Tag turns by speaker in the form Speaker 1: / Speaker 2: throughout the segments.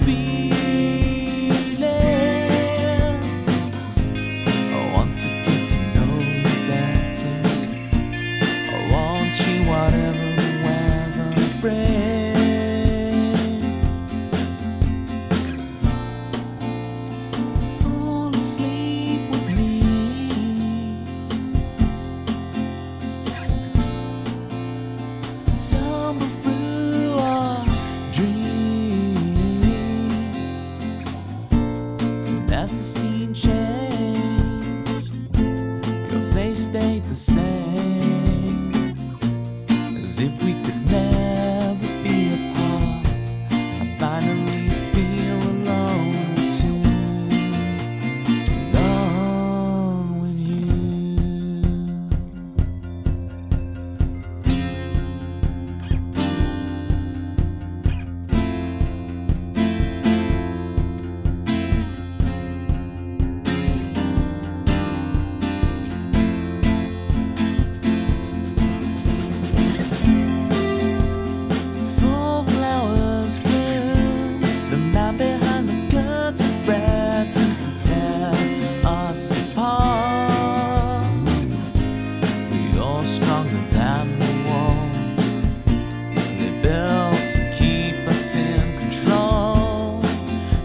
Speaker 1: feeling. I want to get to know you better. I want you whatever the weather brings. Fall asleep with me. Tumble through our dreams. And as the scene changed, your face stayed the same, as if we could never be apart. I finally feel alone too, alone with you. In control,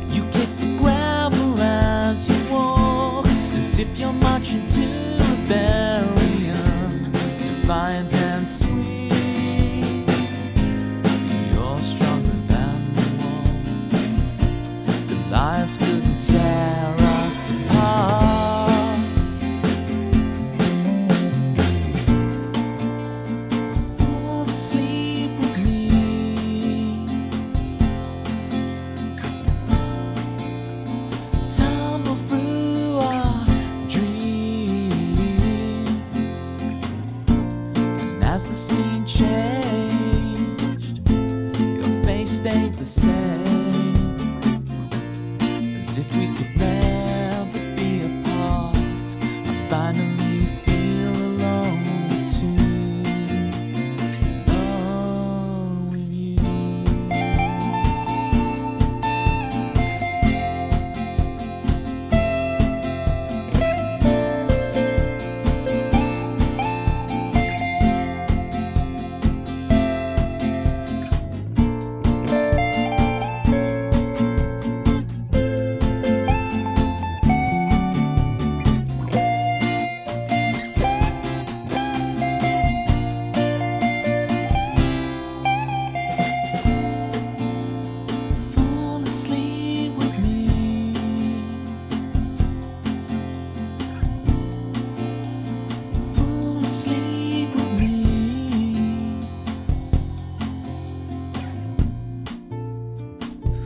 Speaker 1: you kick the gravel as you walk, as if you're marching to rebellion, defiant and sweet. You're stronger than the wall. The lives couldn't tear us apart. Fall asleep with me. Tumble through our dreams. And as the scene changed, your face stayed the same, as if we could never be apart. I finally feel alone too, alone with you. Sleep with me. Fall asleep with me.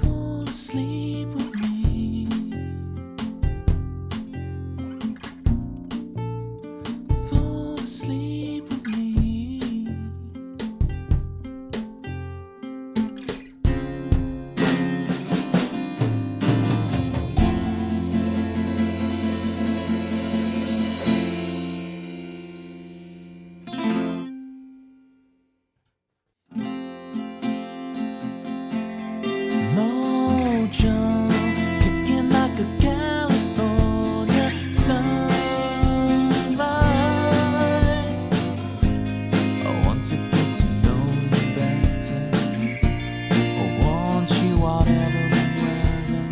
Speaker 1: Fall asleep with me. Fall asleep with me. Mojo, kicking like a California sunrise. I want to get to know you better. I want you whatever the weather.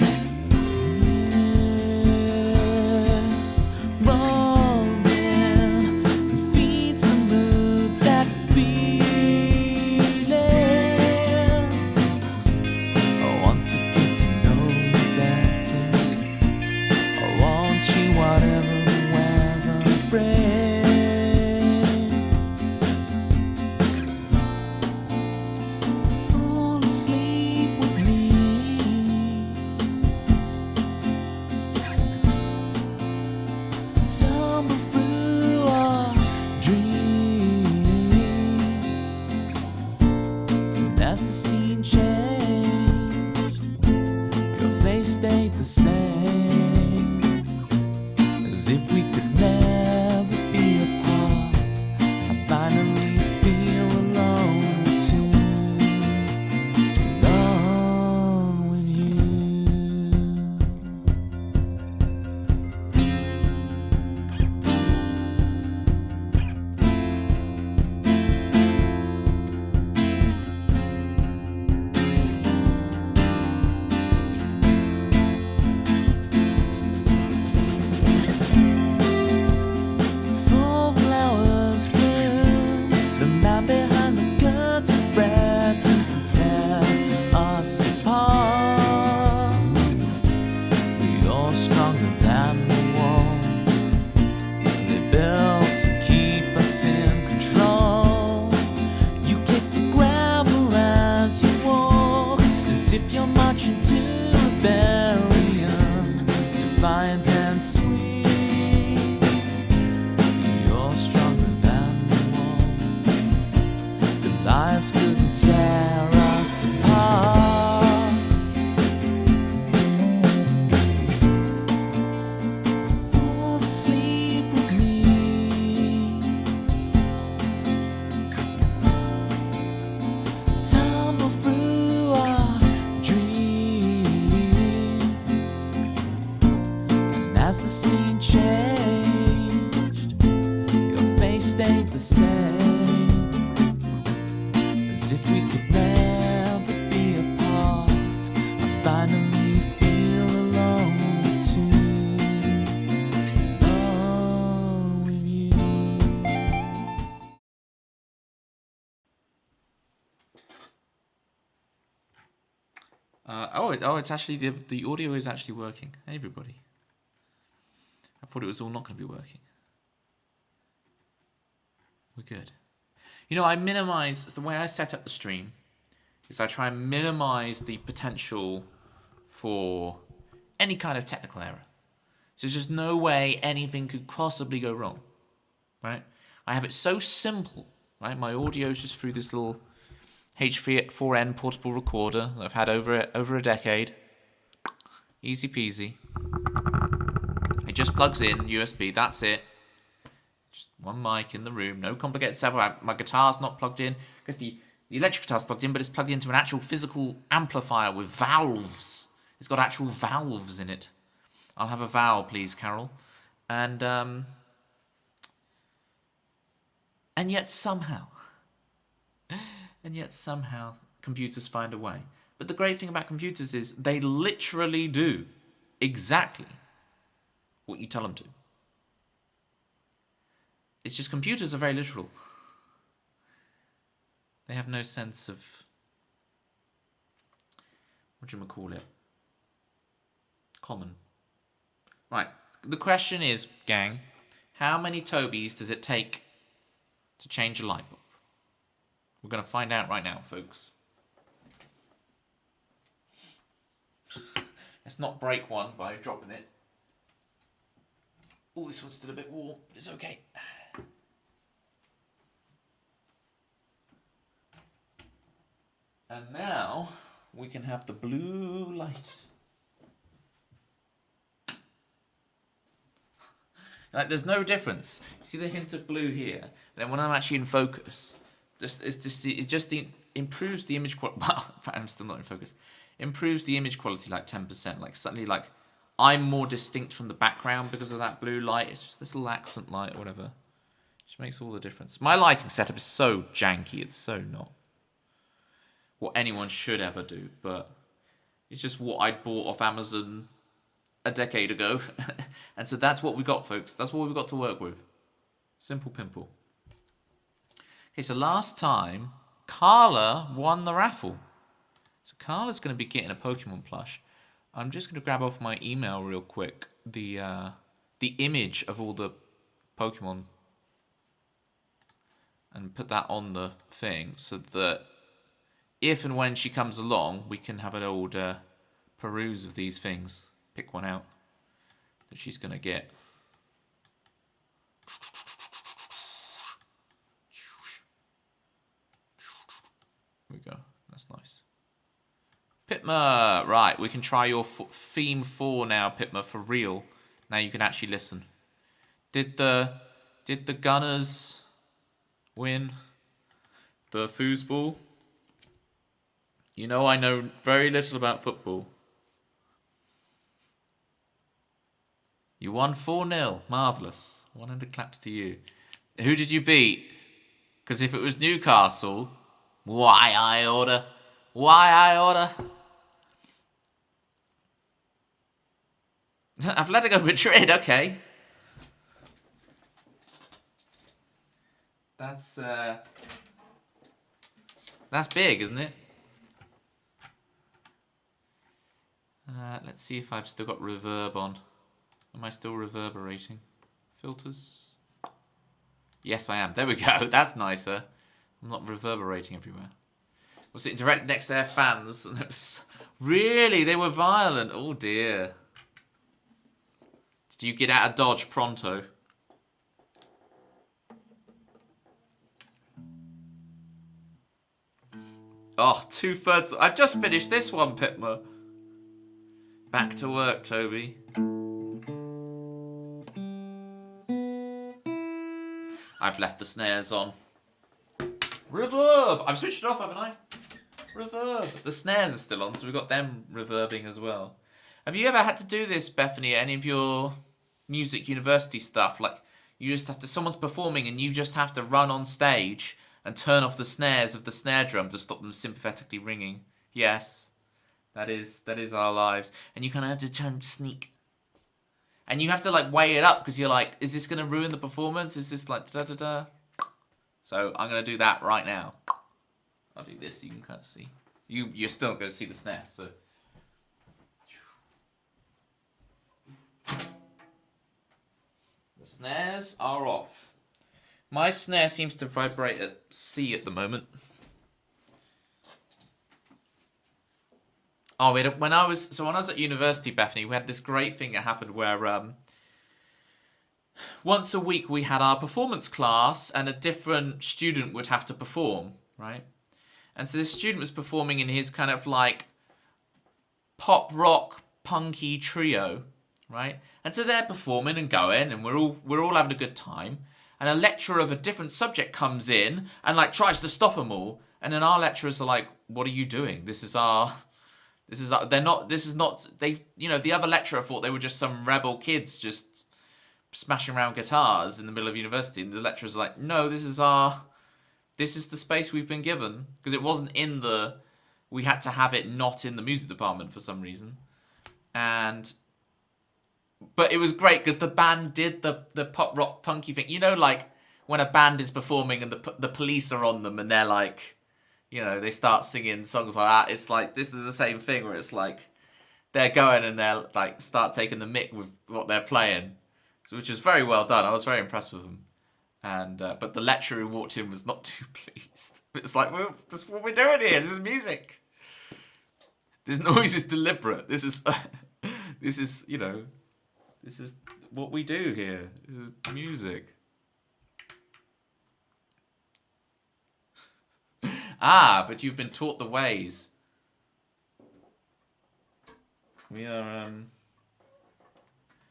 Speaker 1: Mist rolls in and feeds the mood, that feeling. To get to know you better, I want you whatever the weather brings. Fall asleep with me. Tumble through our dreams. And as the scene changed, face stayed the same, as if we could never be apart. I finally feel alone too, alone with you. to sleep with me. Tumble through our dreams, and as the scene changed, your face stayed the same, as if we could never be apart. I finally feel alone too, alone with you. It's actually the audio is actually working. Hey everybody. I thought it was all not going to be working. We're good. You know, I minimize, the way I set up the stream is I try and minimize the potential for any kind of technical error. So there's just no way anything could possibly go wrong, right? I have it so simple, right? My audio is just through this little H4n portable recorder that I've had over a decade. Easy peasy. It just plugs in USB, that's it. Just one mic in the room, no complicated setup. My guitar's not plugged in, because the electric guitar's plugged in, but it's plugged into an actual physical amplifier with valves. It's got actual valves in it. I'll have a vowel, please, Carol. And yet somehow, computers find a way. But the great thing about computers is they literally do exactly what you tell them to. It's just computers are very literal. They have no sense of, what do you call it? Common. Right, the question is, gang, how many Tobys does it take to change a light bulb? We're going to find out right now, folks. Let's not break one by dropping it. Oh, this one's still a bit warm. It's okay. And now we can have the blue light. Like, there's no difference. You see the hint of blue here? And then when I'm actually in focus, it just improves the image quality. Well, I'm still not in focus. Improves the image quality like 10%. Like suddenly, like I'm more distinct from the background because of that blue light. It's just this little accent light or whatever. Which makes all the difference. My lighting setup is so janky. It's so not what anyone should ever do. But it's just what I bought off Amazon a decade ago. And so that's what we got, folks. That's what we got to work with. Simple pimple. Okay, so last time, Carla won the raffle. So Carla's going to be getting a Pokemon plush. I'm just going to grab off my email real quick the image of all the Pokemon and put that on the thing so that if and when she comes along, we can have an old peruse of these things. Pick one out that she's going to get. There we go. That's nice. Pitma! Right, we can try your theme 4 now, Pitma, for real. Now you can actually listen. Did the Gunners win the foosball? You know I know very little about football. You won 4-0. Marvellous. 100 claps to you. Who did you beat? Because if it was Newcastle, why I order? Atletico Madrid, okay. That's big, isn't it? Let's see if I've still got reverb on. Am I still reverberating? Filters? Yes, I am. There we go. That's nicer. I'm not reverberating everywhere. We're sitting direct next to their fans. And it was, really? They were violent. Oh, dear. Did you get out of Dodge pronto? Oh, 2/3. I just finished this one, Pitma. Back to work, Toby. I've left the snares on. Reverb! I've switched it off, haven't I? Reverb. The snares are still on, so we've got them reverbing as well. Have you ever had to do this, Bethany, any of your music university stuff? Like, you just have to, someone's performing and you just have to run on stage and turn off the snares of the snare drum to stop them sympathetically ringing. Yes, that is our lives. And you kind of have to try and sneak. And you have to like weigh it up because you're like, is this going to ruin the performance? Is this like da-da-da? So I'm going to do that right now. I'll do this so you can kind of see. You're still going to see the snare, so. The snares are off. My snare seems to vibrate at C at the moment. Oh, when I was at university, Bethany, we had this great thing that happened where once a week we had our performance class and a different student would have to perform, right? And so this student was performing in his kind of like pop rock punky trio, right? And so they're performing and going, and we're all having a good time. And a lecturer of a different subject comes in and like tries to stop them all. And then our lecturers are like, "What are you doing? The other lecturer thought they were just some rebel kids just smashing around guitars in the middle of university." And the lecturers are like, "No, this is the space we've been given." Because it wasn't we had to have it not in the music department for some reason. But it was great because the band did the pop rock punky thing. You know, like when a band is performing and the police are on them and they're like, you know, they start singing songs like that. It's like, this is the same thing where it's like they're going and they're like start taking the mick with what they're playing, which was very well done. I was very impressed with them. And but the lecturer who walked in was not too pleased. It's like, well, this is what we're doing here. This is music. This noise is deliberate. This is you know, this is what we do here. This is music. But you've been taught the ways. We are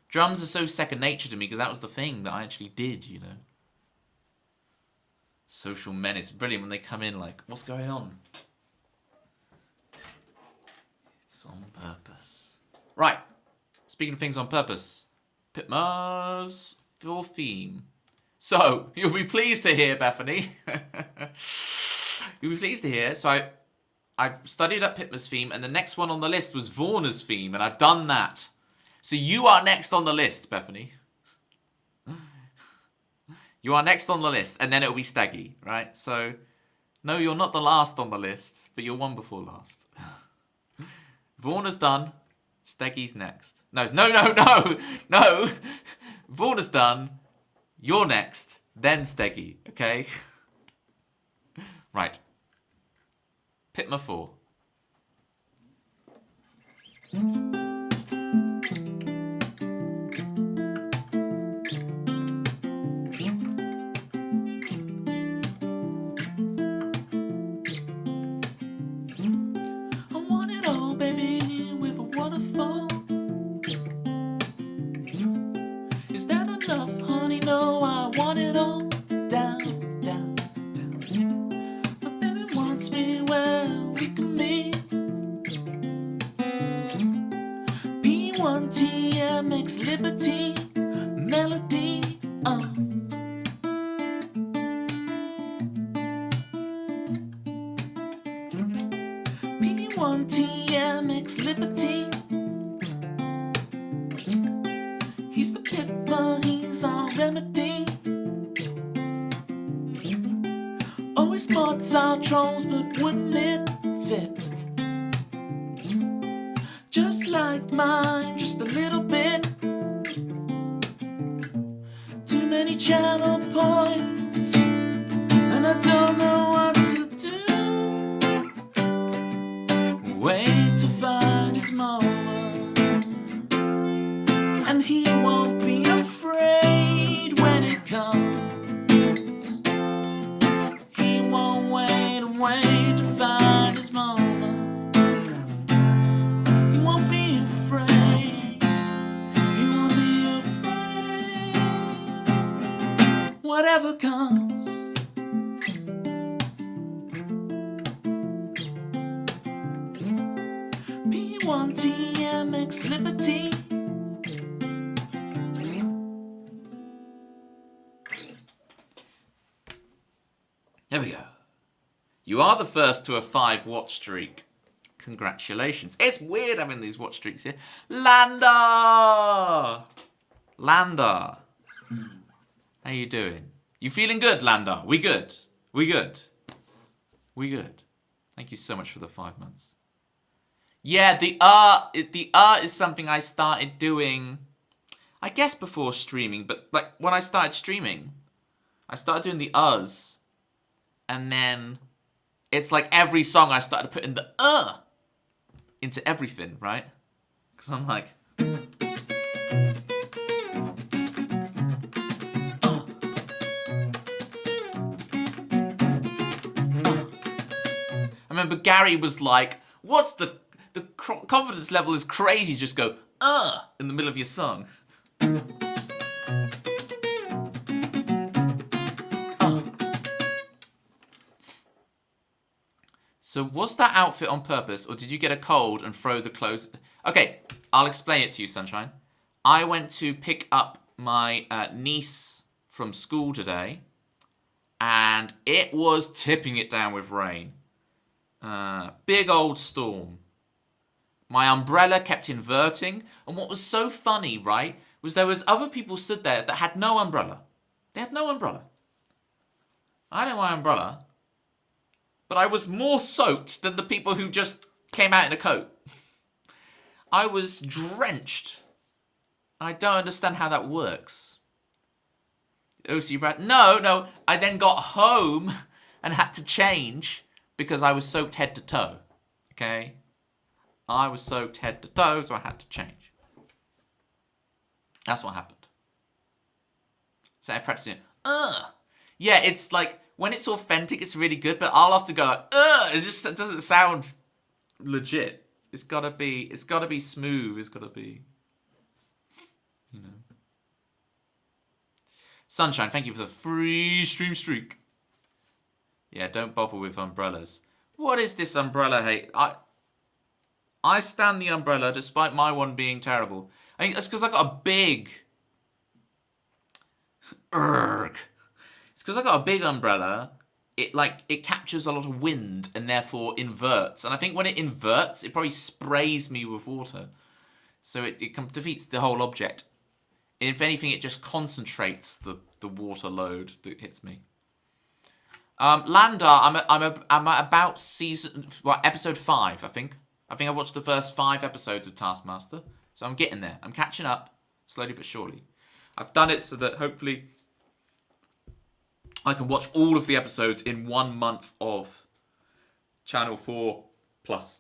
Speaker 1: drums are so second nature to me because that was the thing that I actually did, you know. Social menace. Brilliant when they come in like, what's going on? It's on purpose. Right. Speaking of things on purpose, Pitma's for theme. So, you'll be pleased to hear, Bethany. You'll be pleased to hear. So, I've studied up Pitma's theme, and the next one on the list was Warner's theme, and I've done that. So, you are next on the list, Bethany. You are next on the list, and then it'll be Steggy, right? So, no, you're not the last on the list, but you're one before last. Warner's done. Steggy's next. No. Warner's done. You're next. Then Steggy, okay? Right. Pitma 4.
Speaker 2: Liberty, melody, P1 TMX Liberty. He's the Pitma, he's our remedy. Oh, his thoughts are trolls, but wouldn't it fit? Just like mine, just a little bit. Too many channel points, and I don't know what to do. Wait to find his moment, and he won't be afraid when it comes. He won't wait and wait to find his moment. Whatever never comes. P1TMX Liberty.
Speaker 1: There we go. You are the first to a 5-watch streak. Congratulations. It's weird having these watch streaks here. Lander! Lander. How you doing? You feeling good, Lander? We good? We good? We good? Thank you so much for the 5 months. Yeah, the is something I started doing, I guess before streaming, but like when I started streaming, I started doing the and then it's like every song I started putting the into everything, right? Because I'm like, I remember Gary was like, what's the confidence level is crazy, just go in the middle of your song. So was that outfit on purpose, or did you get a cold and throw the clothes? Okay, I'll explain it to you, Sunshine. I went to pick up my niece from school today, and it was tipping it down with rain. Big old storm. My umbrella kept inverting, and what was so funny, right, was there was other people stood there that had no umbrella. They had no umbrella. I didn't want an umbrella. But I was more soaked than the people who just came out in a coat. I was drenched. I don't understand how that works. Oh, so you brought... No. I then got home and had to change because I was soaked head to toe. Okay? I was soaked head to toe, so I had to change. That's what happened. So I practiced it. Yeah, it's like... When it's authentic, it's really good, but I'll have to go, it doesn't sound legit. It's gotta be smooth. It's gotta be, you know. Sunshine, thank you for the free stream streak. Yeah, don't bother with umbrellas. What is this umbrella hate? I stand the umbrella despite my one being terrible. I think that's because I got a big... It's because I got a big umbrella. It captures a lot of wind and therefore inverts. And I think when it inverts, it probably sprays me with water. So it defeats the whole object. If anything, it just concentrates the water load that hits me. Lander, I'm at about episode 5, I think. I think I've watched the first 5 episodes of Taskmaster. So I'm getting there. I'm catching up, slowly but surely. I've done it so that hopefully I can watch all of the episodes in 1 month of Channel 4 Plus.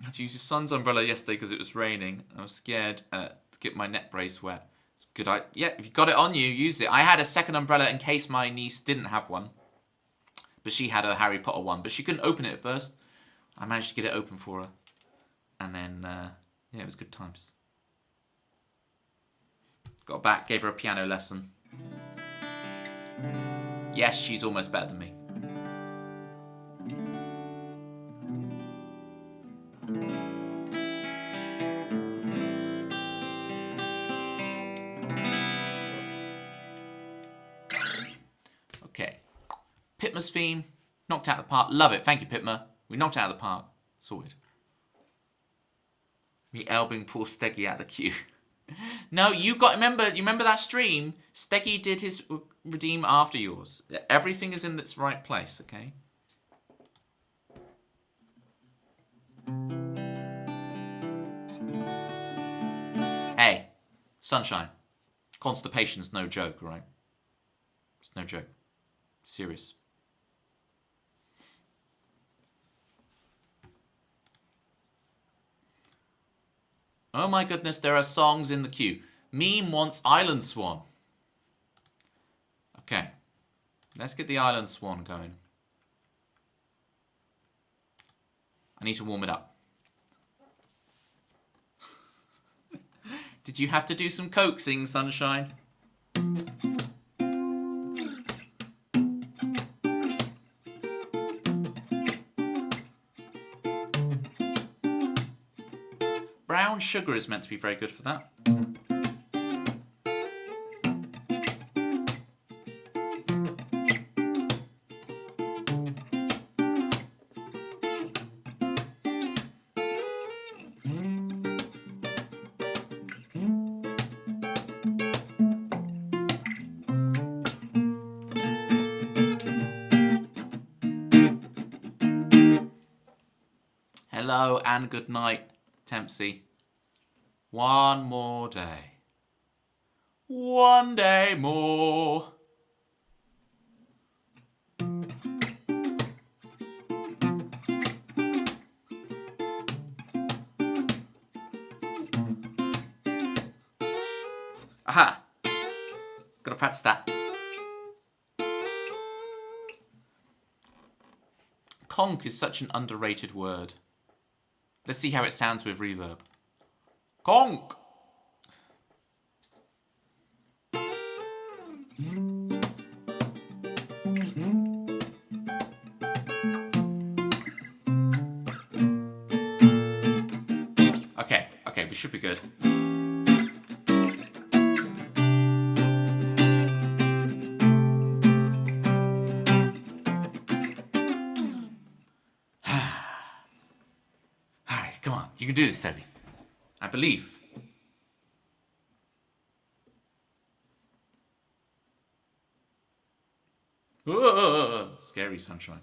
Speaker 1: I had to use your son's umbrella yesterday because it was raining. I was scared to get my neck brace wet. It's good. Yeah, if you've got it on you, use it. I had a second umbrella in case my niece didn't have one. But she had a Harry Potter one. But she couldn't open it at first. I managed to get it open for her. And then, yeah, it was good times. Got back, gave her a piano lesson. Yes, she's almost better than me. Okay. Pitma's theme. Knocked out of the park. Love it. Thank you, Pitma. We knocked it out of the park. Sorted. Me elbowing poor Steggy out of the queue. No, you remember that stream? Steggy did his redeem after yours. Everything is in its right place, okay? Hey, Sunshine. Constipation's no joke, right? It's no joke. Serious. Oh my goodness, there are songs in the queue. Meme wants Island Swan. Okay. Let's get the Island Swan going. I need to warm it up. Did you have to do some coaxing, Sunshine? Brown sugar is meant to be very good for that. Hello and good night, Tempsy. One more day. One day more. Aha! Gotta practice that. Conk is such an underrated word. Let's see how it sounds with reverb. Conk! Okay, we should be good. Alright, come on. You can do this, Toby. I believe. Whoa, scary sunshine.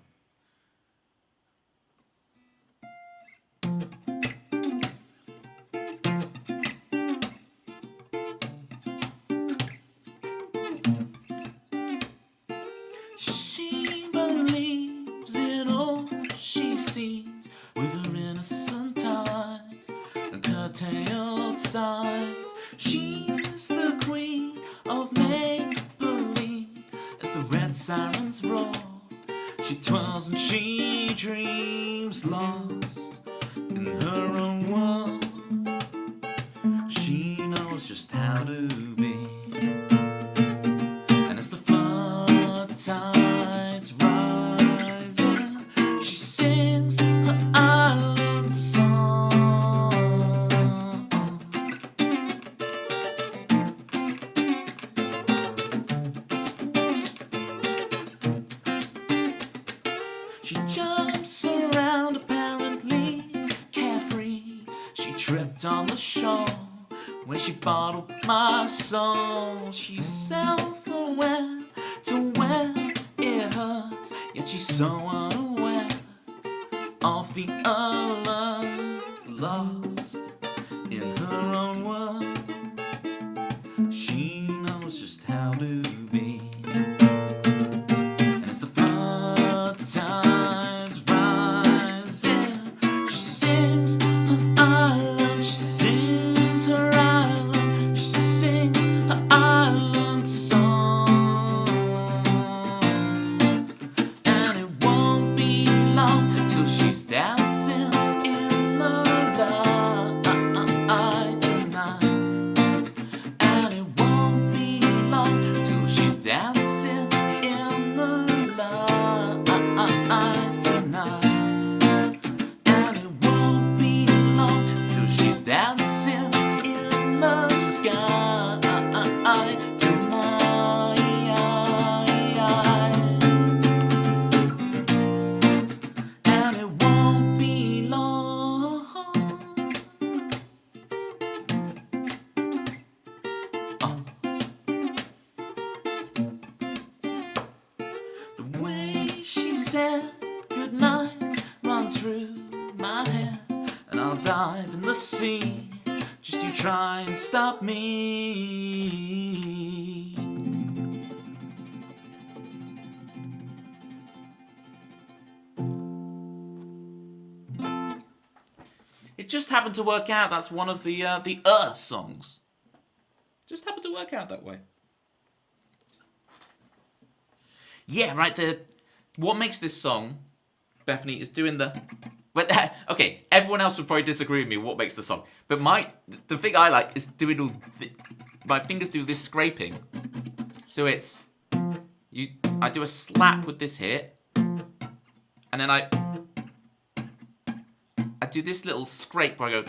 Speaker 2: She believes in all she sees with her innocent eyes and curtailed sides. She's the queen of make-believe as the red sirens roar. She twirls and she dreams, lost in her own world. She knows just how to be. And as the flood tides rising, she sings her island song. She jumps around apparently carefree. She tripped on the shore when she bottled my soul. She's self-aware to where it hurts, yet she's so unaware of the alert, lost in her own world. She knows just how to be. And as the flood tides rising, she sings her island, she sings her island, she sings her island song. And it won't be long till she's dancing in the light tonight. And it won't be long till she's dancing in the light tonight. And it won't be long till she's dancing in the sky tonight. And it won't be long. The way she said goodnight runs through my head, and I'll dive in the sea just to try and stop me.
Speaker 1: It just happened to work out. That's one of the songs. Just happened to work out that way. Yeah, right. What makes this song, Bethany, is doing the. But okay, everyone else would probably disagree with me. What makes the song? But the thing I like is doing all. My fingers do this scraping. So it's I do a slap with this hit, and then I do this little scrape where I go.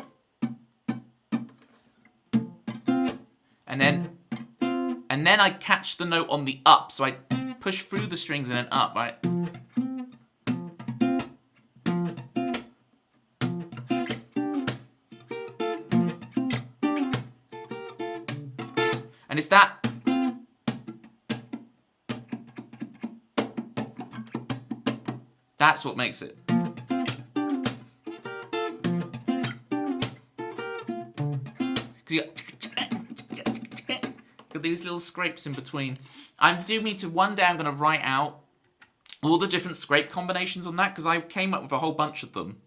Speaker 1: and then I catch the note on the up, so I push through the strings and then up, right? And it's that. That's what makes it. Got these little scrapes in between. I do mean to, one day I'm going to write out all the different scrape combinations on that, because I came up with a whole bunch of them.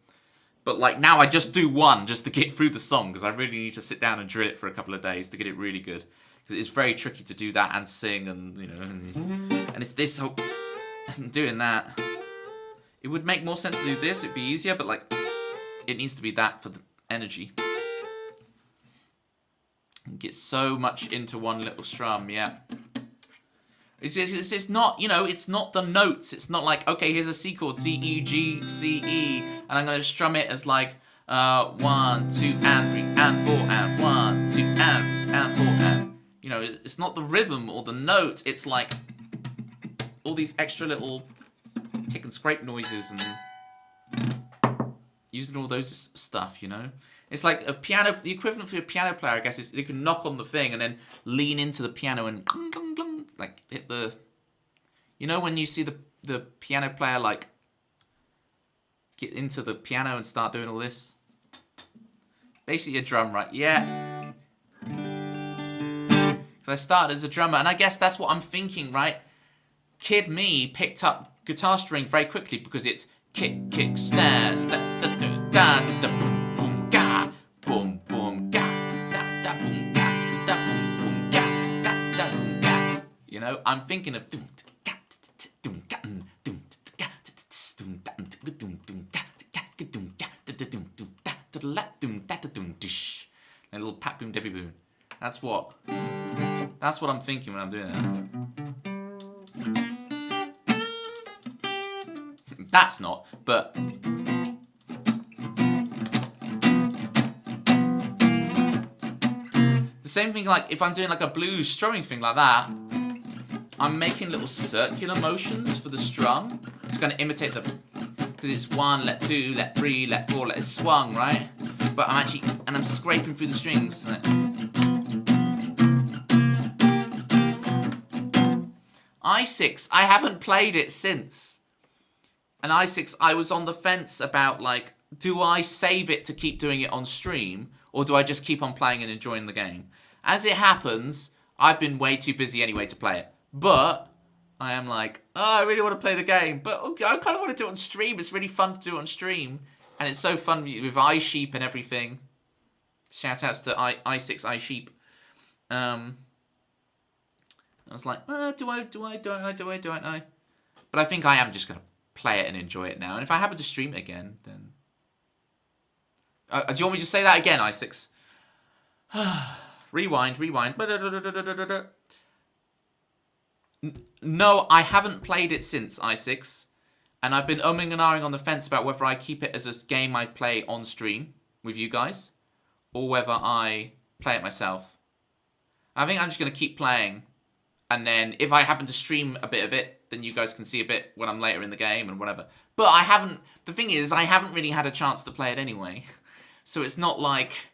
Speaker 1: But like now I just do one just to get through the song, because I really need to sit down and drill it for a couple of days to get it really good. Because it's very tricky to do that and sing, and you know, and it's this whole doing that. It would make more sense to do this, it'd be easier, but like it needs to be that for the energy. Get so much into one little strum, yeah. It's not, you know, it's not the notes. It's not like, okay, here's a C chord, C, E, G, C, E, and I'm going to strum it as like 1, 2, and 3, and 4, and 1, 2, and 3, and 4, and... You know, it's not the rhythm or the notes. It's like all these extra little kick and scrape noises and using all those stuff, you know? It's like a piano, the equivalent for a piano player, I guess, is you can knock on the thing and then lean into the piano and like hit the, you know, when you see the piano player like get into the piano and start doing all this. Basically a drum, right? Yeah. So I started as a drummer, and I guess that's what I'm thinking, right? Kid me picked up guitar string very quickly because it's kick, kick, snare, snare, da da da da boom, boom, ga, boom, boom, ga, da da boom, ga, da boom, boom, ga, da da boom, ga. You know, I'm thinking of doom, ga, doom, ga, doom, ga, doom, doom, doom, ga, doom, ga, doom, doom, da da da doom, da da doom, dish. A little pat boom, debbie boom. That's what I'm thinking when I'm doing that. That's not, but the same thing, like if I'm doing like a blues strumming thing like that, I'm making little circular motions for the strum. It's going to imitate the, because it's 1, let 2, let 3, let 4, let it's swung, right? But I'm actually, and I'm scraping through the strings. I6, I haven't played it since. And I6, I was on the fence about, like, do I save it to keep doing it on stream, or do I just keep on playing and enjoying the game? As it happens, I've been way too busy anyway to play it. But I am like, oh, I really want to play the game, but okay, I kind of want to do it on stream. It's really fun to do it on stream. And it's so fun with iSheep and everything. Shout outs to I6 iSheep. I was like, do I? But I think I am just going to play it and enjoy it now. And if I happen to stream it again, then... do you want me to say that again, I6? Rewind. No, I haven't played it since, I6. And I've been umming and ahhing on the fence about whether I keep it as a game I play on stream with you guys, or whether I play it myself. I think I'm just going to keep playing. And then if I happen to stream a bit of it, then you guys can see a bit when I'm later in the game and whatever. But I haven't... The thing is, I haven't really had a chance to play it anyway. So it's not like...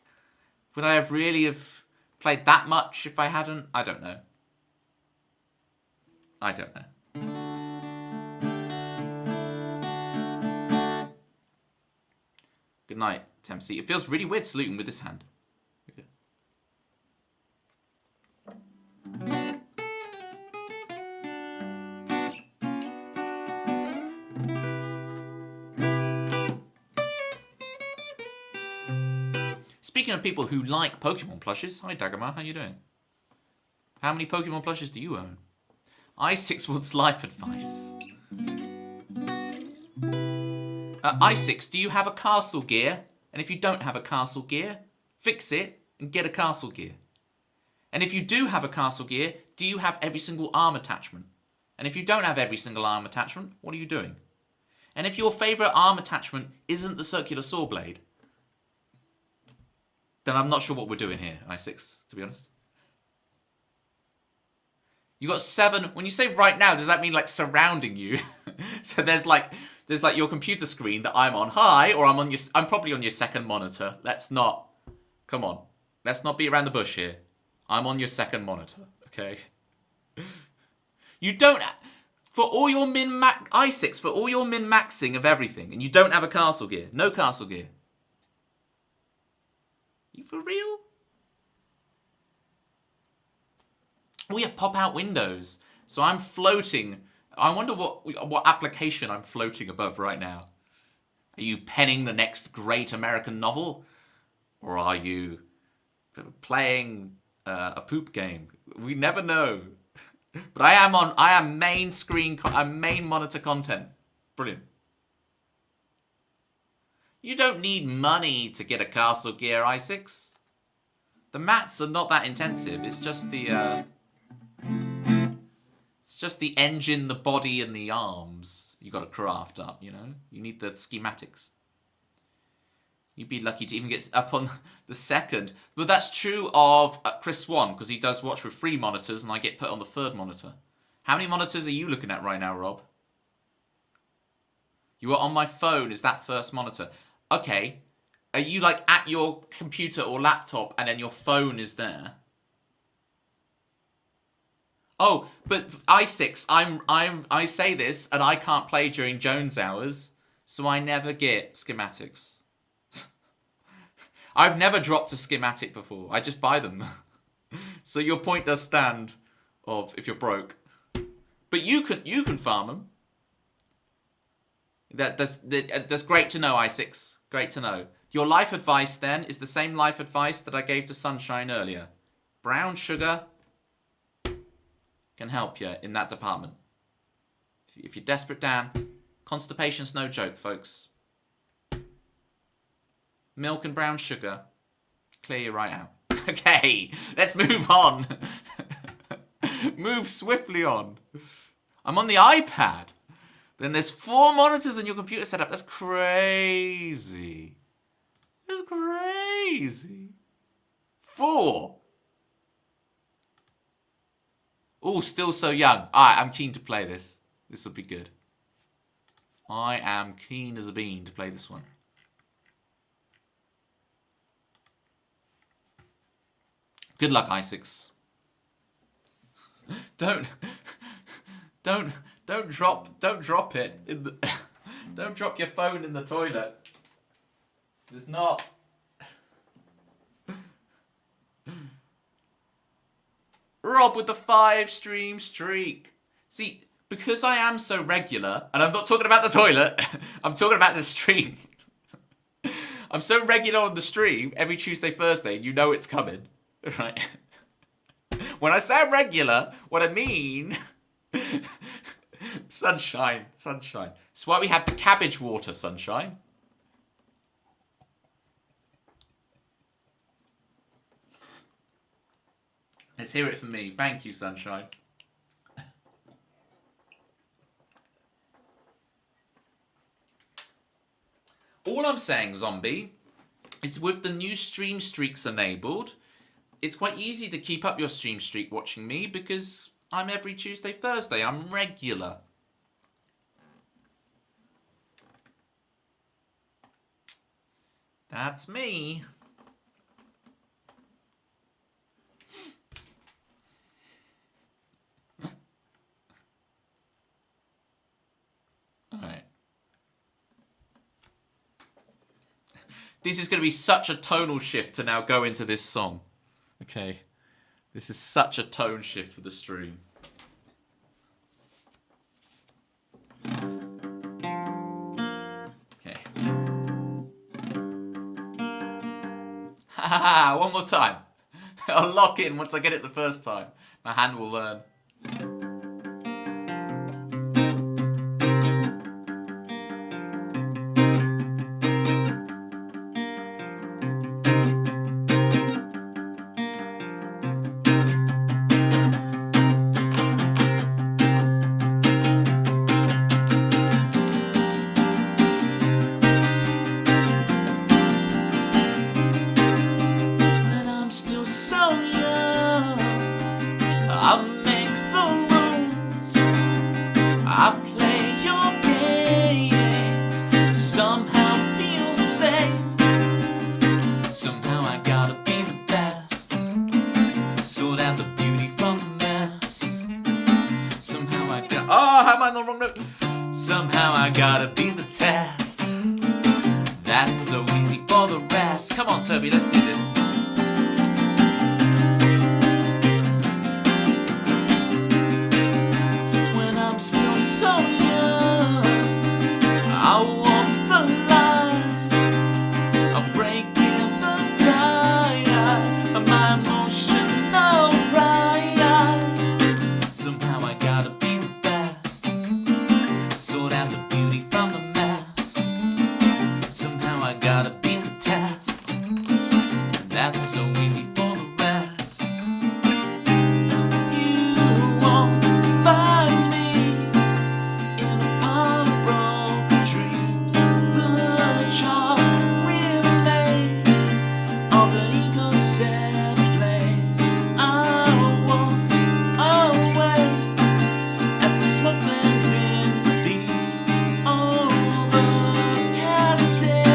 Speaker 1: Would I have really have played that much if I hadn't? I don't know. Good night, Temsy. It feels really weird saluting with this hand. Okay. Speaking of people who like Pokemon plushes, hi Dagomar, how you doing? How many Pokemon plushes do you own? I6 wants life advice. I6, do you have a castle gear? And if you don't have a castle gear, fix it and get a castle gear. And if you do have a castle gear, do you have every single arm attachment? And if you don't have every single arm attachment, what are you doing? And if your favourite arm attachment isn't the circular saw blade, then I'm not sure what we're doing here, I6, to be honest. You got 7. When you say right now, does that mean like surrounding you? So there's like your computer screen that I'm on. Hi, or I'm probably on your second monitor. Let's not. Come on. Let's not beat around the bush here. I'm on your second monitor, okay? You don't for all your i6 for all your min-maxing of everything, and you don't have a castle gear. No castle gear. You for real? Oh yeah, pop out windows. So I'm floating. I wonder what application I'm floating above right now. Are you penning the next great American novel? Or are you playing a poop game? We never know. But I am main screen, I'm main monitor content. Brilliant. You don't need money to get a castle gear, i6. The mats are not that intensive. It's just the engine, the body, and the arms you got to craft up. You know, you need the schematics. You'd be lucky to even get up on the second. But that's true of Chris Swan, because he does watch with 3 monitors, and I get put on the 3rd monitor. How many monitors are you looking at right now, Rob? You are on my phone. Is that first monitor? Okay. Are you like at your computer or laptop, and then your phone is there? Oh, but i6, I say this, and I can't play during Jones hours, so I never get schematics. I've never dropped a schematic before. I just buy them. So your point does stand of if you're broke. But you can farm them. That's great to know, i6. Great to know. Your life advice then is the same life advice that I gave to Sunshine earlier. Brown sugar can help you in that department. If you're desperate, Dan, constipation's no joke, folks. Milk and brown sugar, clear you right out. Okay, let's move on. Move swiftly on. I'm on the iPad. Then there's 4 monitors on your computer setup. That's crazy. That's crazy. 4. Oh, still so young. Alright, I'm keen to play this. This will be good. I am keen as a bean to play this one. Good luck, i6. Don't drop it in the. Don't drop your phone in the toilet. It's not. Rob with the 5-stream streak. See, because I am so regular, and I'm not talking about the toilet. I'm talking about the stream. I'm so regular on the stream every Tuesday, Thursday. You know it's coming. Right. When I say I'm regular, what I mean... Sunshine. That's why we have the cabbage water, Sunshine. Let's hear it from me. Thank you, Sunshine. All I'm saying, Zombie, is with the new stream streaks enabled... It's quite easy to keep up your stream streak watching me because I'm every Tuesday, Thursday. I'm regular. That's me. Alright. This is going to be such a tonal shift to now go into this song. Okay, this is such a tone shift for the stream. Okay. Ha! One more time. I'll lock in once I get it the first time. My hand will learn.
Speaker 2: And I'm still so young. I'll make the I gotta be the best. Sort out the beauty from the mess. Somehow I got.
Speaker 1: Oh, how am I on the wrong note?
Speaker 2: Somehow I gotta be the test. That's so easy for the rest.
Speaker 1: Come on, Toby, let's do this.
Speaker 2: When I'm still so young, I'll walk the line. I'm breaking the tie of my emotional ride. Somehow I gotta be the best. Sort out the beauty from the mess. Somehow I gotta be the test. That's so easy for the rest. You won't find me in a pile of broken dreams. The charm remains of the ego set ablaze. I'll walk away as the smoke blends in with the overcast day.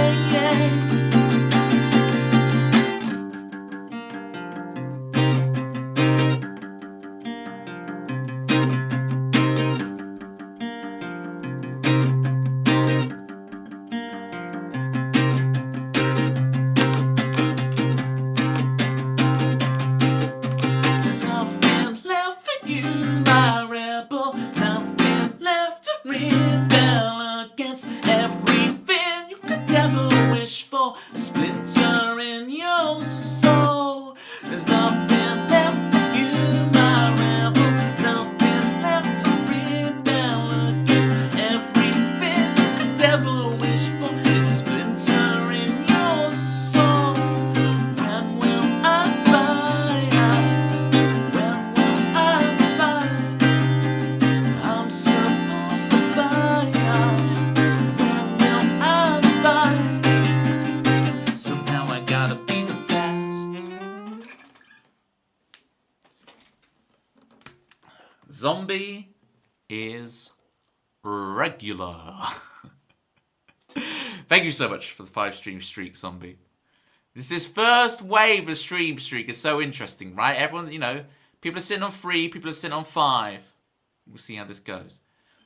Speaker 2: There's nothing left for you, my rebel. Nothing left to rebel against. Everything you could ever wish for, a splinter in your soul. There's nothing left for you, my rebel. Nothing left to rebel against. Everything you could ever wish for is a splinter in your soul. When will I find? When will I find? I'm supposed to find. When will I find? Somehow I gotta be the best.
Speaker 1: Zombie is regular. Thank you so much for the 5 stream streak, Zombie. This is first wave of stream streak. It's so interesting, right? Everyone, people are sitting on 3, people are sitting on 5. We'll see how this goes.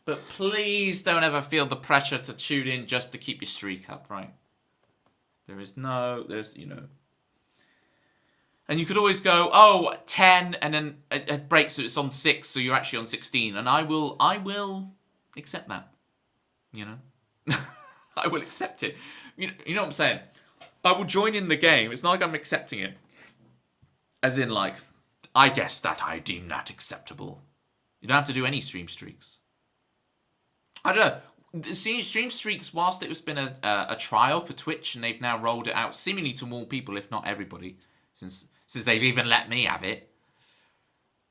Speaker 1: But please don't ever feel the pressure to tune in just to keep your streak up, right? There's And you could always go, 10, and then it breaks, so it's on 6, so you're actually on 16. And I will accept that, I will accept it. You know what I'm saying? I will join in the game. It's not like I'm accepting it. As in, like, I guess that I deem that acceptable. You don't have to do any stream streaks. I don't know. See, stream streaks, whilst it has been a trial for Twitch, and they've now rolled it out seemingly to more people, if not everybody, since they've even let me have it.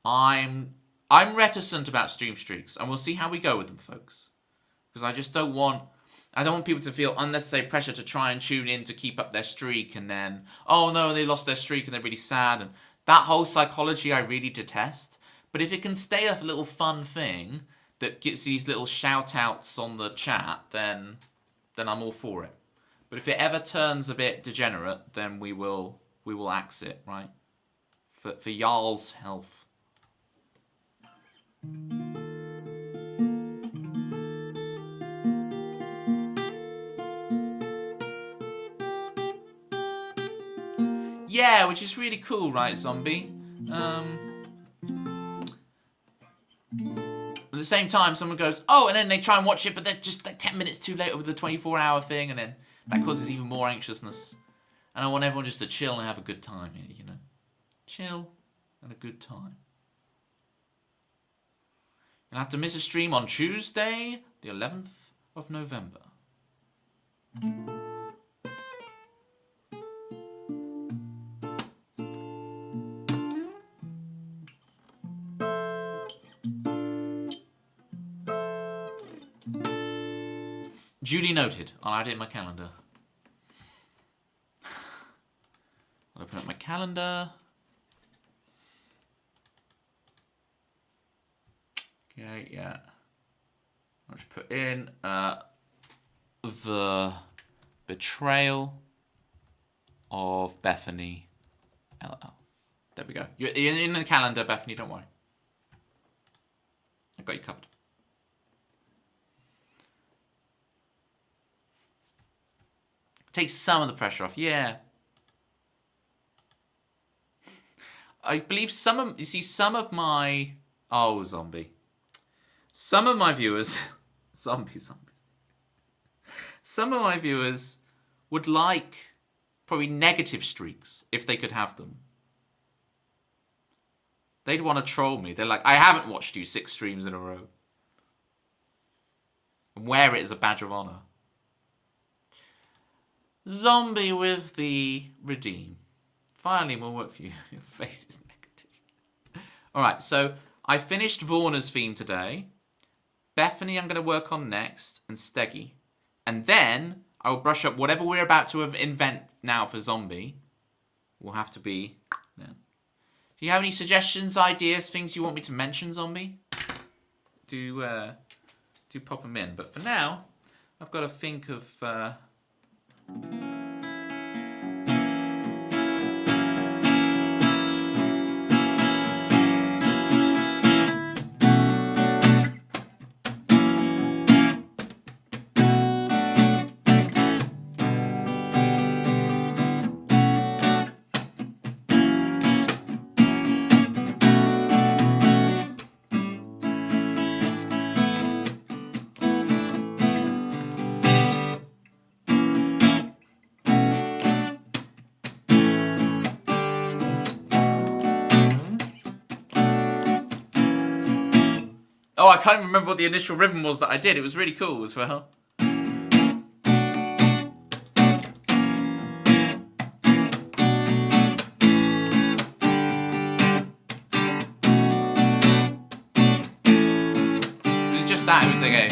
Speaker 1: I'm reticent about stream streaks, and we'll see how we go with them, folks. Because I just don't want people to feel unnecessary pressure to try and tune in to keep up their streak, and then, oh no, they lost their streak and they're really sad. And that whole psychology I really detest. But if it can stay a little fun thing that gives these little shout-outs on the chat, then I'm all for it. But if it ever turns a bit degenerate, then we will axe it, right? For Jarl's health. Yeah, which is really cool, right, Zombie? At the same time, someone goes, oh, and then they try and watch it, but they're just like 10 minutes too late over the 24-hour thing, and then that causes even more anxiousness. And I want everyone just to chill and have a good time here, Chill and a good time. You'll have to miss a stream on Tuesday, the 11th of November. Duly noted. I'll add it in my calendar. I'll open up my calendar. Okay, yeah. I'll just put in the betrayal of Bethany LL. There we go. You're in the calendar, Bethany, don't worry. I got you covered. Take some of the pressure off, yeah. I believe some of my... Oh, zombie. Some of my viewers... zombies. Some of my viewers would like probably negative streaks if they could have them. They'd want to troll me. They're like, I haven't watched you 6 streams in a row. And wear it as a badge of honor. Zombie with the redeem. Finally, will work for you. Your face is negative. Alright, so I finished Vorna's theme today. Bethany I'm going to work on next. And Steggy. And then I will brush up whatever we're about to invent now for Zombie. Will have to be then. Do you have any suggestions, ideas, things you want me to mention, Zombie? Do pop them in. But for now, I've got to think of... Oh, I can't even remember what the initial rhythm was that I did. It was really cool as well. It was just that. It was okay.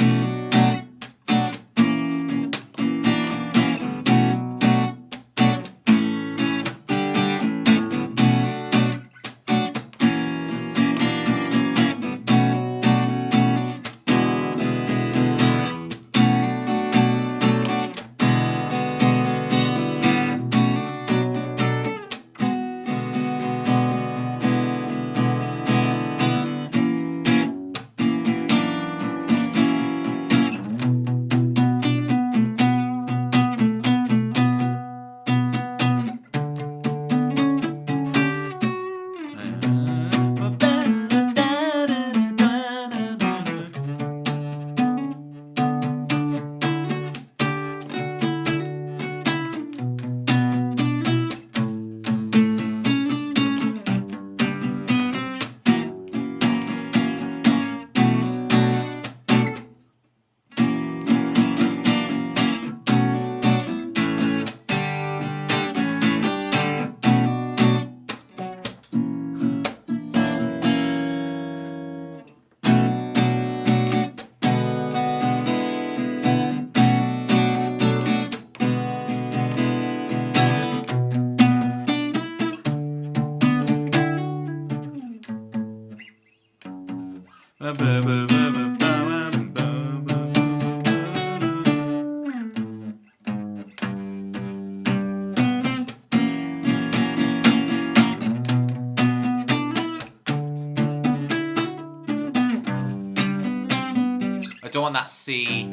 Speaker 1: I don't want that C.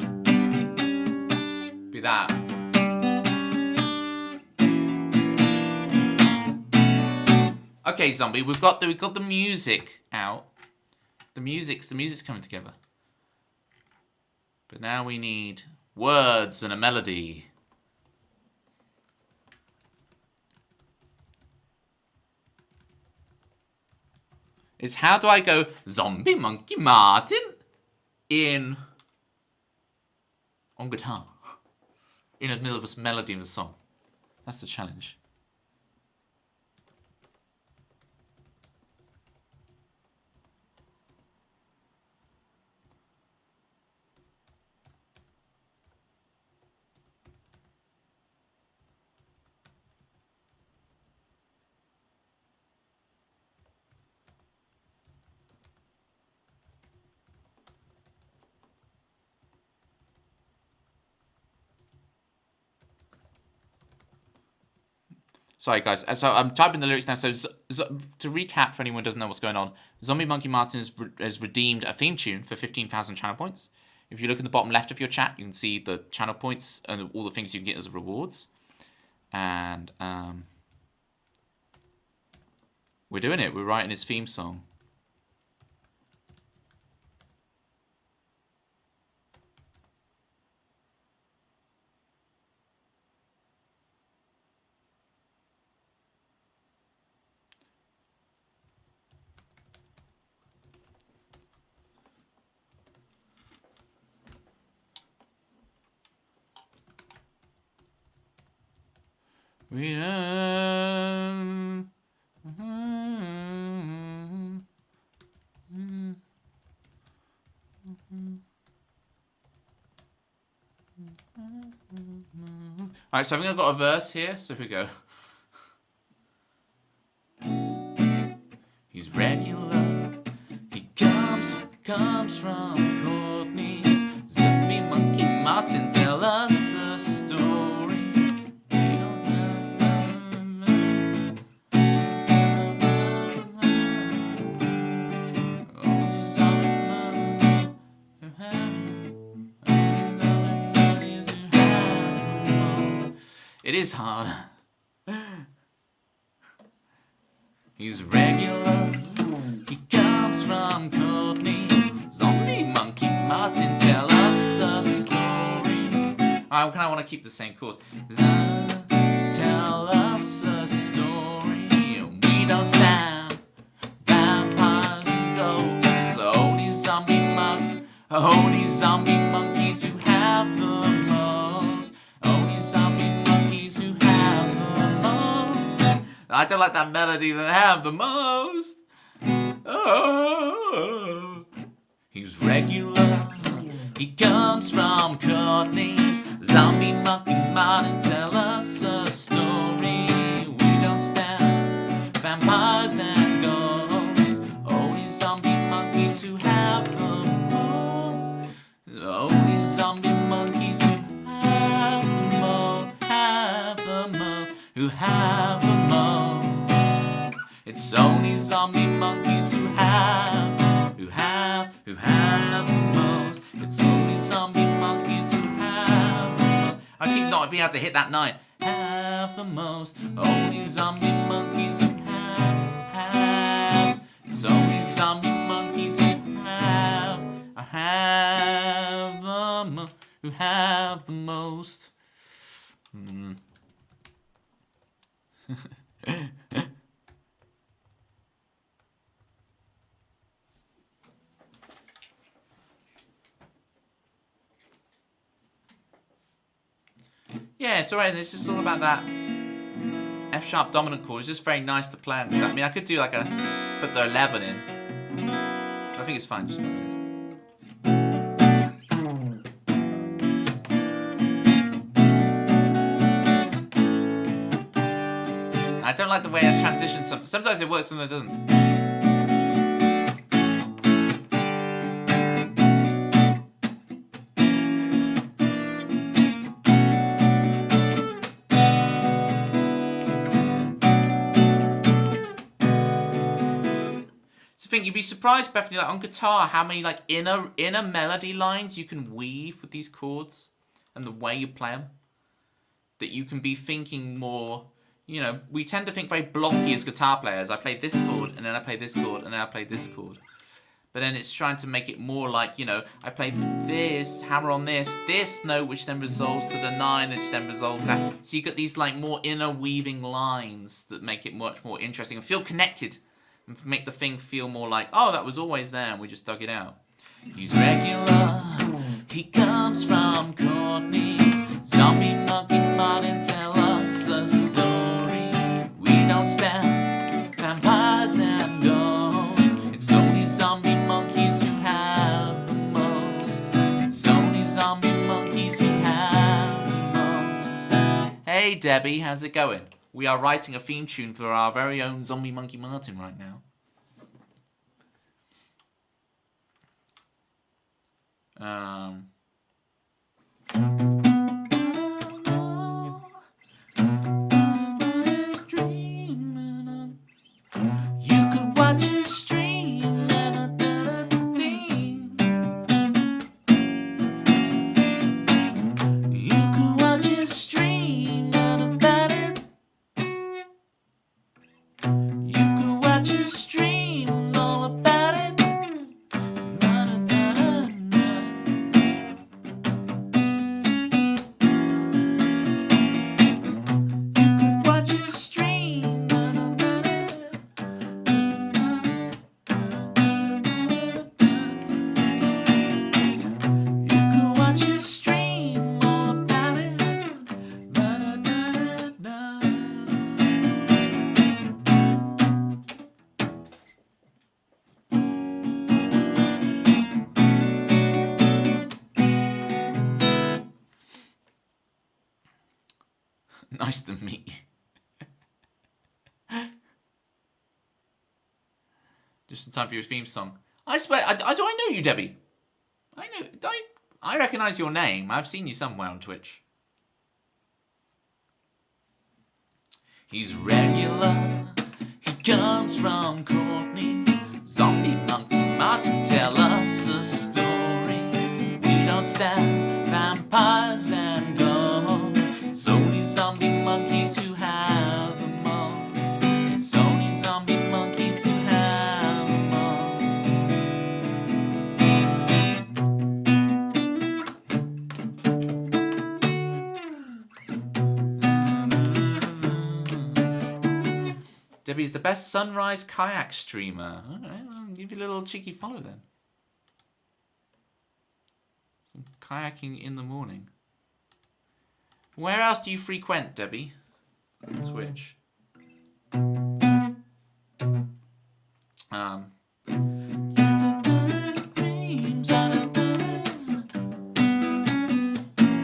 Speaker 1: Be that. Okay, Zombie, we've got the music out. The music's coming together. But now we need words and a melody. It's how do I go Zombie Monkey Martin on guitar in the middle of a melody of a song. That's the challenge. Sorry, guys. So I'm typing the lyrics now. So to recap, for anyone who doesn't know what's going on, Zombie Monkey Martin has redeemed a theme tune for 15,000 channel points. If you look in the bottom left of your chat, you can see the channel points and all the things you can get as rewards. And we're doing it. We're writing his theme song. We Alright, so I think I've got a verse here, so here we go. He's regular, he comes from Courtney's. Zombie Monkey Martin, tell us a story. It is hard. He's regular, he comes from Courtney's. Zombie Monkey Martin, tell us a story. I kind of want to keep the same chords. Tell us a story. We don't stand vampires and ghosts. Only zombie monkeys who have the most. Only zombie monkeys who have the most. I don't like that melody that have the most. Oh. He's regular, he comes from Courtney's. Zombie Monkey Martin, tell us a story. We don't stand vampires and ghosts. Only zombie monkeys who have the most. Only zombie monkeys who have the most, who have the most. It's only zombie monkeys who have the most. It's only zombie monkeys who have the most. I keep not being able to hit that 9. Have the most. Only zombie monkeys who have. It's only zombie monkeys who have who have the most. Yeah, it's alright. It's just all about that F sharp dominant chord. It's just very nice to play. I mean, I could do like put the 11 in. I think it's fine just like this. I don't like the way I transition sometimes. Sometimes it works, sometimes it doesn't. You'd be surprised, Bethany, like on guitar, how many like inner melody lines you can weave with these chords and the way you play them. That you can be thinking more. You know, we tend to think very blocky as guitar players. I play this chord, and then I play this chord, and then I play this chord. But then it's trying to make it more like, you know, I play this, hammer on this note, which then resolves to the 9, which then resolves that. So you get these like more inner weaving lines that make it much more interesting and feel connected. And make the thing feel more like, oh, that was always there and we just dug it out. He's regular, he comes from Courtney's. Zombie Monkey Martin, tell us a story. We don't stand vampires and ghosts. It's only zombie monkeys who have the most. It's only zombie monkeys who have the most. Hey Debbie, how's it going? We are writing a theme tune for our very own Zombie Monkey Martin right now. Nice to meet you. Just in time for your theme song. I swear, do I know you, Debbie? I recognise your name. I've seen you somewhere on Twitch.
Speaker 2: He's regular, he comes from Courtney's. Zombie monkeys, Martin, tell us a story. We don't stand vampires and ghosts. It's only zombie monkeys who have a most. It's only zombie monkeys who have a most.
Speaker 1: Debbie's the best sunrise kayak streamer. Alright, I'll give you a little cheeky follow then. Some kayaking in the morning. Where else do you frequent, Debbie? On Twitch.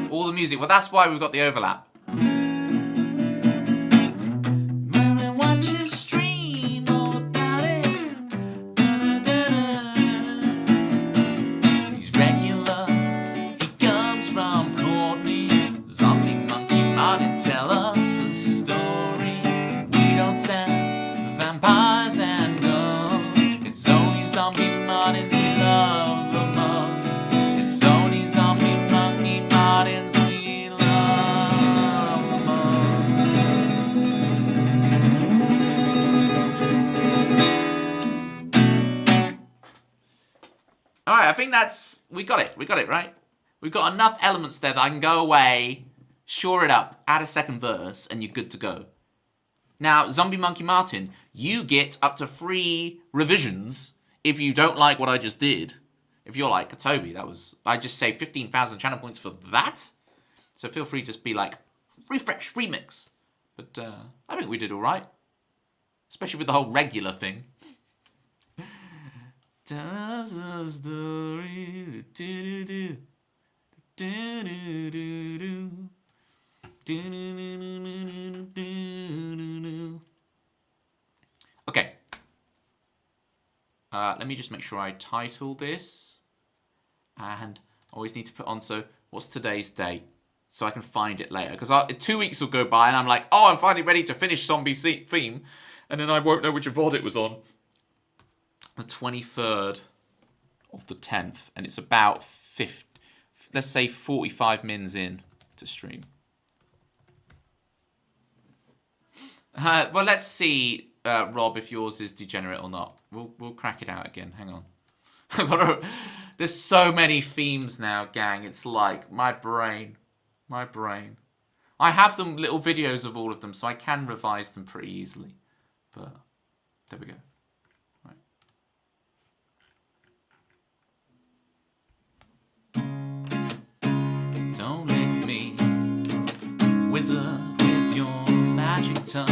Speaker 1: All the music. Well, that's why we've got the overlap. I think we got it, right? We've got enough elements there that I can go away, shore it up, add a second verse, and you're good to go. Now, Zombie Monkey Martin, you get up to 3 revisions if you don't like what I just did. If you're like, Toby, I just saved 15,000 channel points for that. So feel free to just be like, refresh, remix. But I think we did all right. Especially with the whole regular thing. Tell us a story. Do-do-do. Do-do-do-do. Do-do-do-do-do-do-do. Okay. Let me just make sure I title this. And I always need to put on, so what's today's date? So I can find it later. Because 2 weeks will go by and I'm like, oh, I'm finally ready to finish Zombie Theme. And then I won't know which VOD it was on. The 23rd of the 10th. And it's about 50, let's say 45 mins in to stream. Well, let's see, Rob, if yours is degenerate or not. We'll crack it out again. Hang on. There's so many themes now, gang. It's like my brain. I have them little videos of all of them, so I can revise them pretty easily. But there we go. Right. Don't let me wizard with your magic touch.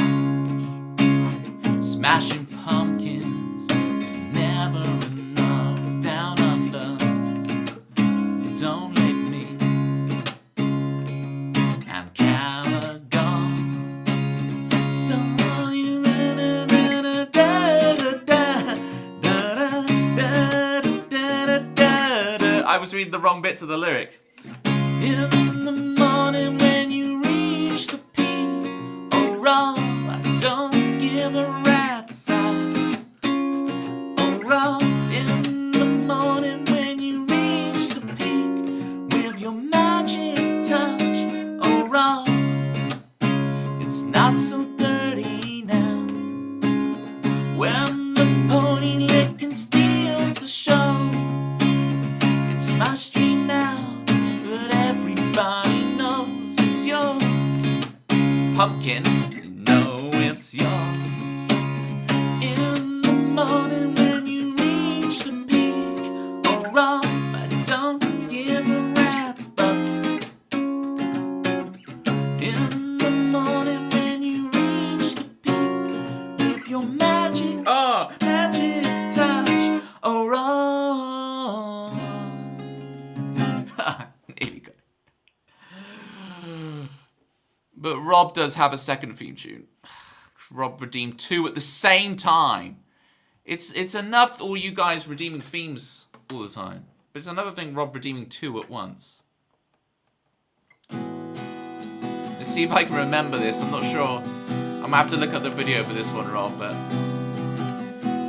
Speaker 1: Smashing pumpkins is never enough down under. Don't let me and Calagon. Don't you I was reading the wrong bits of the lyric. In the morning when you reach the peak, oh Rob, I don't give a rat's eye. Oh Rob, in the morning when you reach the peak with your magic touch, oh Rob, it's not so dirty now. When the pony licking steals the show, it's my street now. Everybody knows it's yours. Pumpkin, you know it's yours. In the morning when you reach the peak, oh Rob, I don't give a rat's butt. In the morning when you reach the peak with your magic touch, oh Rob. But Rob does have a second theme tune. Rob redeemed 2 at the same time. It's enough all you guys redeeming themes all the time. But it's another thing Rob redeeming 2 at once. Let's see if I can remember this. I'm not sure. I'm gonna have to look up the video for this one, Rob, but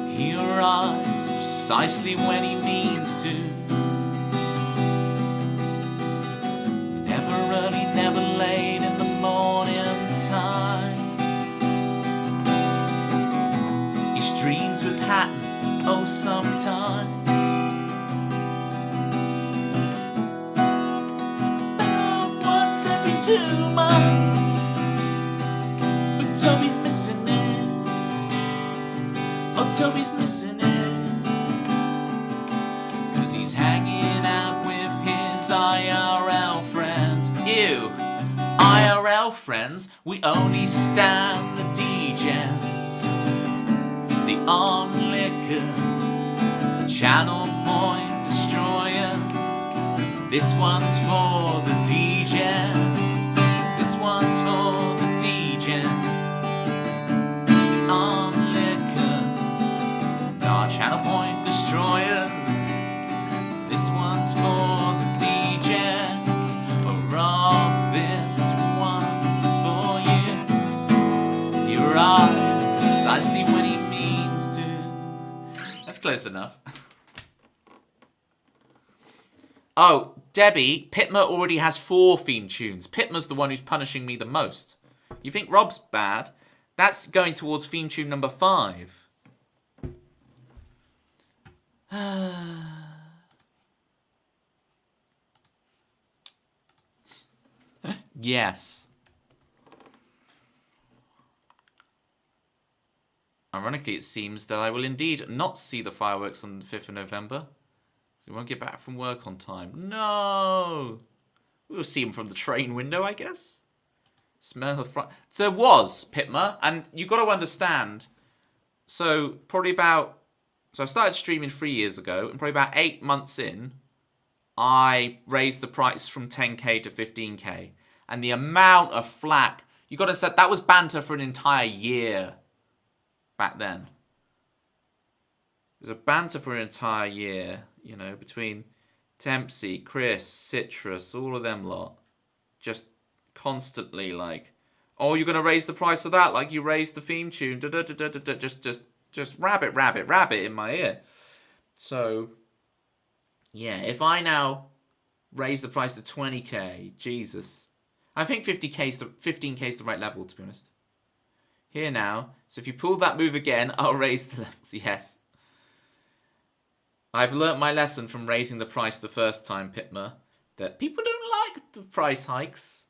Speaker 1: he arrives precisely when he means to. Never early, never late in the morning time. He streams with Hatton, oh sometime. About once every 2 months. But Toby's missing it. Oh, Toby's missing it. 'Cause he's hanging out with his IRL friends. Ew, IRL friends. We only stand the DJs, the onlookers, the channel point destroyers. This one's for the DJs. This one's for the DJs, the onlookers, our channel point destroyers. This one's for the DJs. Oh, Rob, this one's for you. He arrives precisely when he means to. That's close enough. Oh, Debbie, Pitmer already has 4 theme tunes. Pitmer's the one who's punishing me the most. You think Rob's bad? That's going towards theme tune number 5. Yes. Ironically, it seems that I will indeed not see the fireworks on the 5th of November. So we won't get back from work on time. No! We'll see them from the train window, I guess. Smell the front. So there was, Pitmer, and you got to understand. So probably about... So I started streaming 3 years ago, and probably about 8 months in, I raised the price from 10k to 15k. And the amount of flack... You got to say, that was banter for an entire year back then. It was a banter for an entire year, you know, between Tempsy, Chris, Citrus, all of them lot. Just constantly like, oh, you're going to raise the price of that like you raised the theme tune. Just rabbit in my ear. So, yeah, if I now raise the price to 20k, Jesus. I think 15k is the right level, to be honest. Here now. So if you pull that move again, I'll raise the levels. Yes. I've learnt my lesson from raising the price the first time, Pitmer, that people don't like the price hikes.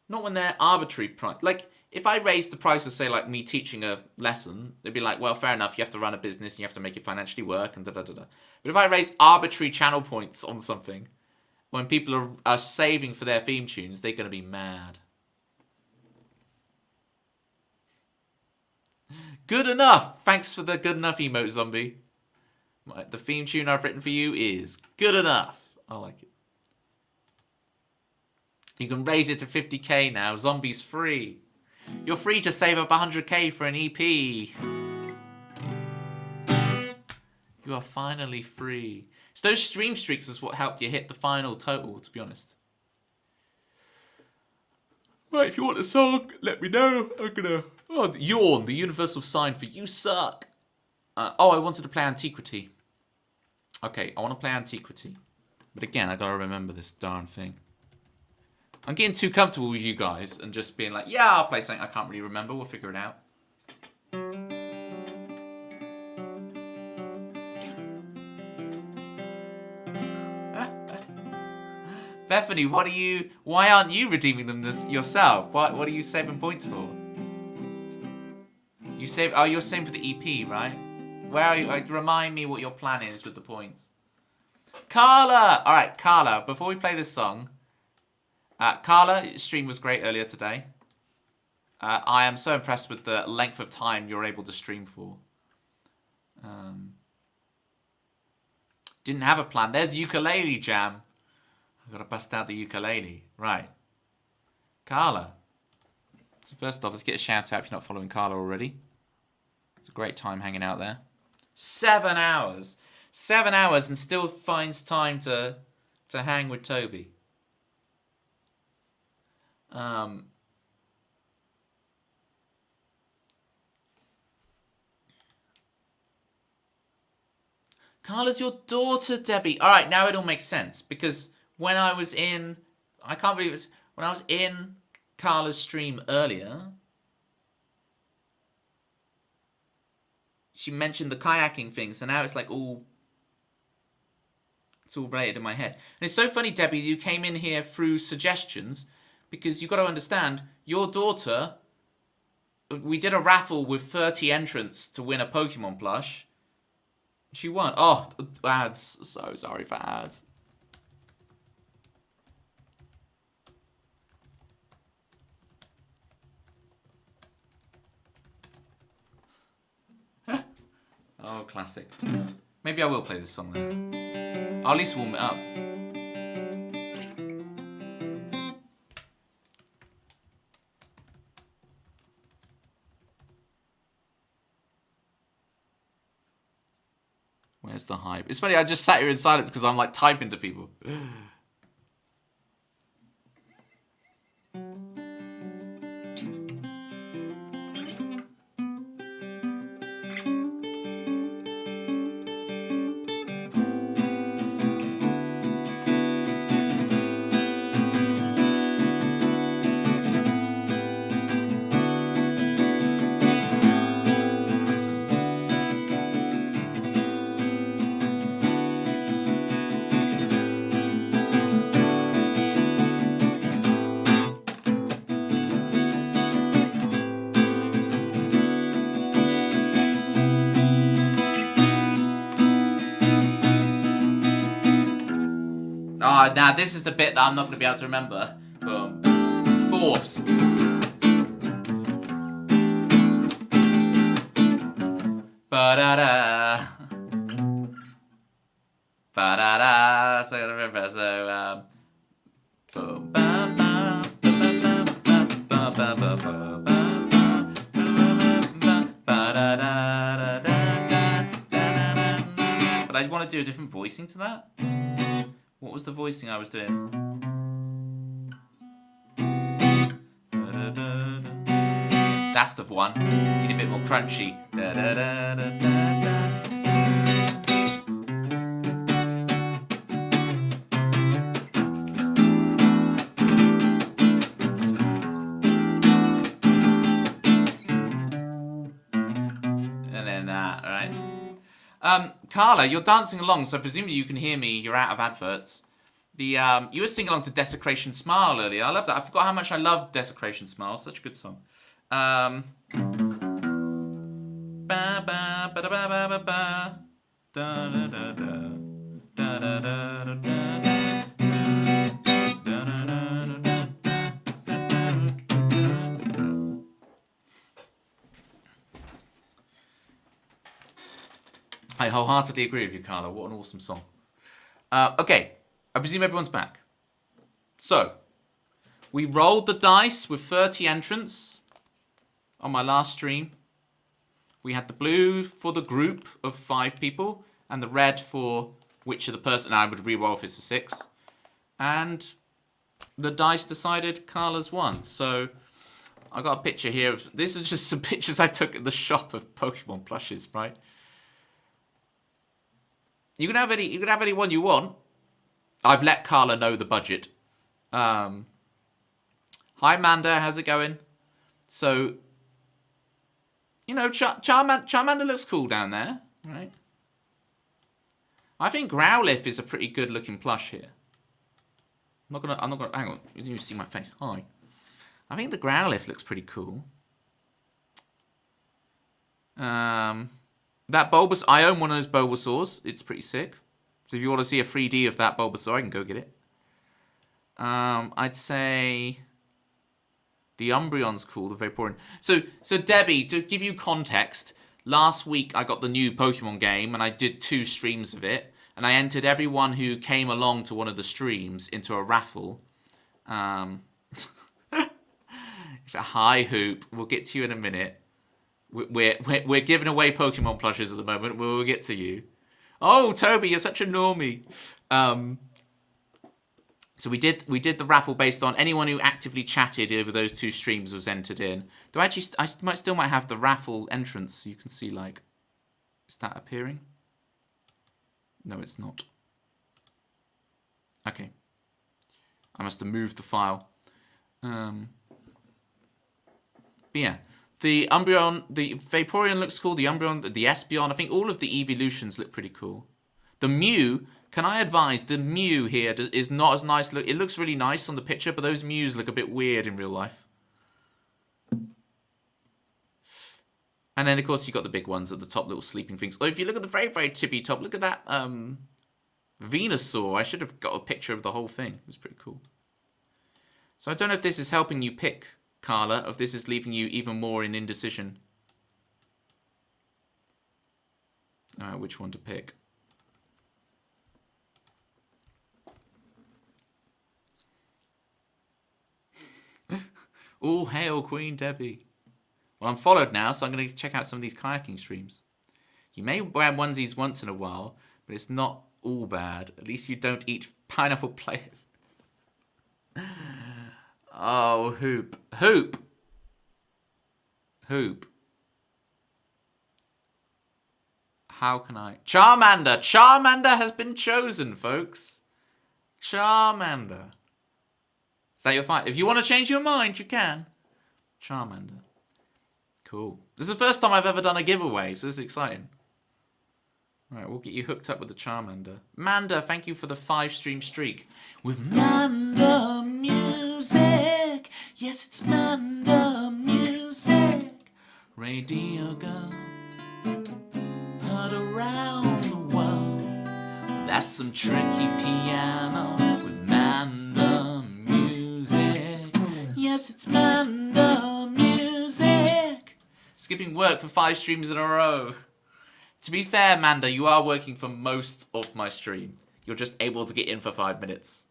Speaker 1: Not when they're arbitrary price. Like, if I raised the price of, say, like me teaching a lesson, they'd be like, well, fair enough, you have to run a business and you have to make it financially work and da-da-da-da. But if I raise arbitrary channel points on something, when people are saving for their theme tunes, they're going to be mad. Good enough! Thanks for the good enough emote, Zombie. The theme tune I've written for you is good enough. I like it. You can raise it to 50k now. Zombie's free. You're free to save up 100k for an EP. You are finally free. So those stream streaks is what helped you hit the final total, to be honest. Right, if you want a song, let me know. I'm gonna... Oh, yawn, the universal sign for you suck. Oh, I wanted to play Antiquity. Okay, I want to play Antiquity. But again, I gotta remember this darn thing. I'm getting too comfortable with you guys and just being like, yeah, I'll play something I can't really remember. We'll figure it out. Bethany, why aren't you redeeming them yourself? What are you saving points for? You're saving for the EP, right? Where are you? Remind me what your plan is with the points. Carla! Alright, Carla, before we play this song, Carla, stream was great earlier today. I am so impressed with the length of time you're able to stream for. Didn't have a plan. There's ukulele jam. I've got to bust out the ukulele. Right. Carla. So first off, let's get a shout out if you're not following Carla already. It's a great time hanging out there. 7 hours. 7 hours and still finds time to hang with Toby. Carla's your daughter, Debbie. All right, now it all makes sense because when I was in, I can't believe it's when I was in Carla's stream earlier. She mentioned the kayaking thing, so now it's like all. It's all related in my head. And it's so funny, Debbie, you came in here through suggestions because you've got to understand, your daughter, we did a raffle with 30 entrants to win a Pokemon plush. She won. Oh, ads. So sorry for ads. Oh, classic. Maybe I will play this song then. I'll at least warm it up. Where's the hype? It's funny, I just sat here in silence because I'm like typing to people. Oh, now this is the bit that I'm not going to be able to remember. Boom. Fourths. Ba-da-da. Ba-da-da. So I gotta remember, so, boom. But I want to do a different voicing to that. What was the voicing I was doing? That's the one. Need a bit more crunchy. And then that, right? Carla, you're dancing along, so presumably you can hear me. You're out of adverts. You were singing along to Desecration Smile earlier. I love that. I forgot how much I love Desecration Smile. Such a good song. Ba ba ba ba ba ba ba ba da da da da da da da da da. I wholeheartedly agree with you, Carla. What an awesome song. Okay, I presume everyone's back. So, we rolled the dice with 30 entrants on my last stream. We had the blue for the group of 5 people, and the red for which of the person I would re-roll if it's a 6. And the dice decided Carla's won. So, I got a picture here of... This is just some pictures I took at the shop of Pokemon plushes, right? You can have any one you want. I've let Carla know the budget. Hi, Manda. How's it going? So, you know, Charmander looks cool down there, right? I think Growlithe is a pretty good looking plush here. I'm not gonna, hang on. You see my face. Hi. I think the Growlithe looks pretty cool. That Bulbasaur, I own one of those Bulbasaurs. It's pretty sick. So if you want to see a 3D of that Bulbasaur, I can go get it. I'd say the Umbreon's cool. They're very boring. So Debbie, to give you context, last week I got the new Pokemon game and I did 2 streams of it. And I entered everyone who came along to one of the streams into a raffle. Hi, Hoop. We'll get to you in a minute. We're giving away Pokemon plushes at the moment. We'll get to you. Oh, Toby, you're such a normie. So we did the raffle based on anyone who actively chatted over those 2 streams was entered in. Though actually, I still might have the raffle entrance, so you can see, like, is that appearing? No, it's not. Okay. I must have moved the file. But yeah, the Umbreon, the Vaporeon looks cool. The Umbreon, the Espeon, I think all of the evolutions look pretty cool. The Mew, can I advise, the Mew here is not as nice. It looks really nice on the picture, but those Mews look a bit weird in real life. And then, of course, you got the big ones at the top, little sleeping things. Oh, if you look at the very, very tippy top, look at that Venusaur. I should have got a picture of the whole thing. It was pretty cool. So I don't know if this is helping you pick, Carla, or if this is leaving you even more in indecision. Which one to pick? All hail Queen Debbie. Well, I'm followed now, so I'm going to check out some of these kayaking streams. You may wear onesies once in a while, but it's not all bad. At least you don't eat pineapple play. Oh, Hoop. Hoop! Hoop. How can I... Charmander! Charmander has been chosen, folks. Charmander. Is that your fight? If you want to change your mind, you can. Charmander. Cool. This is the first time I've ever done a giveaway, so this is exciting. Alright, we'll get you hooked up with the Charmander. Manda, thank you for the 5-stream streak. With Manda music. Yes, it's Manda music. Radio girl. Heard around the world. That's some tricky piano with Manda music. Yes, it's Manda music. Skipping work for 5 streams in a row. To be fair, Manda, you are working for most of my stream. You're just able to get in for 5 minutes.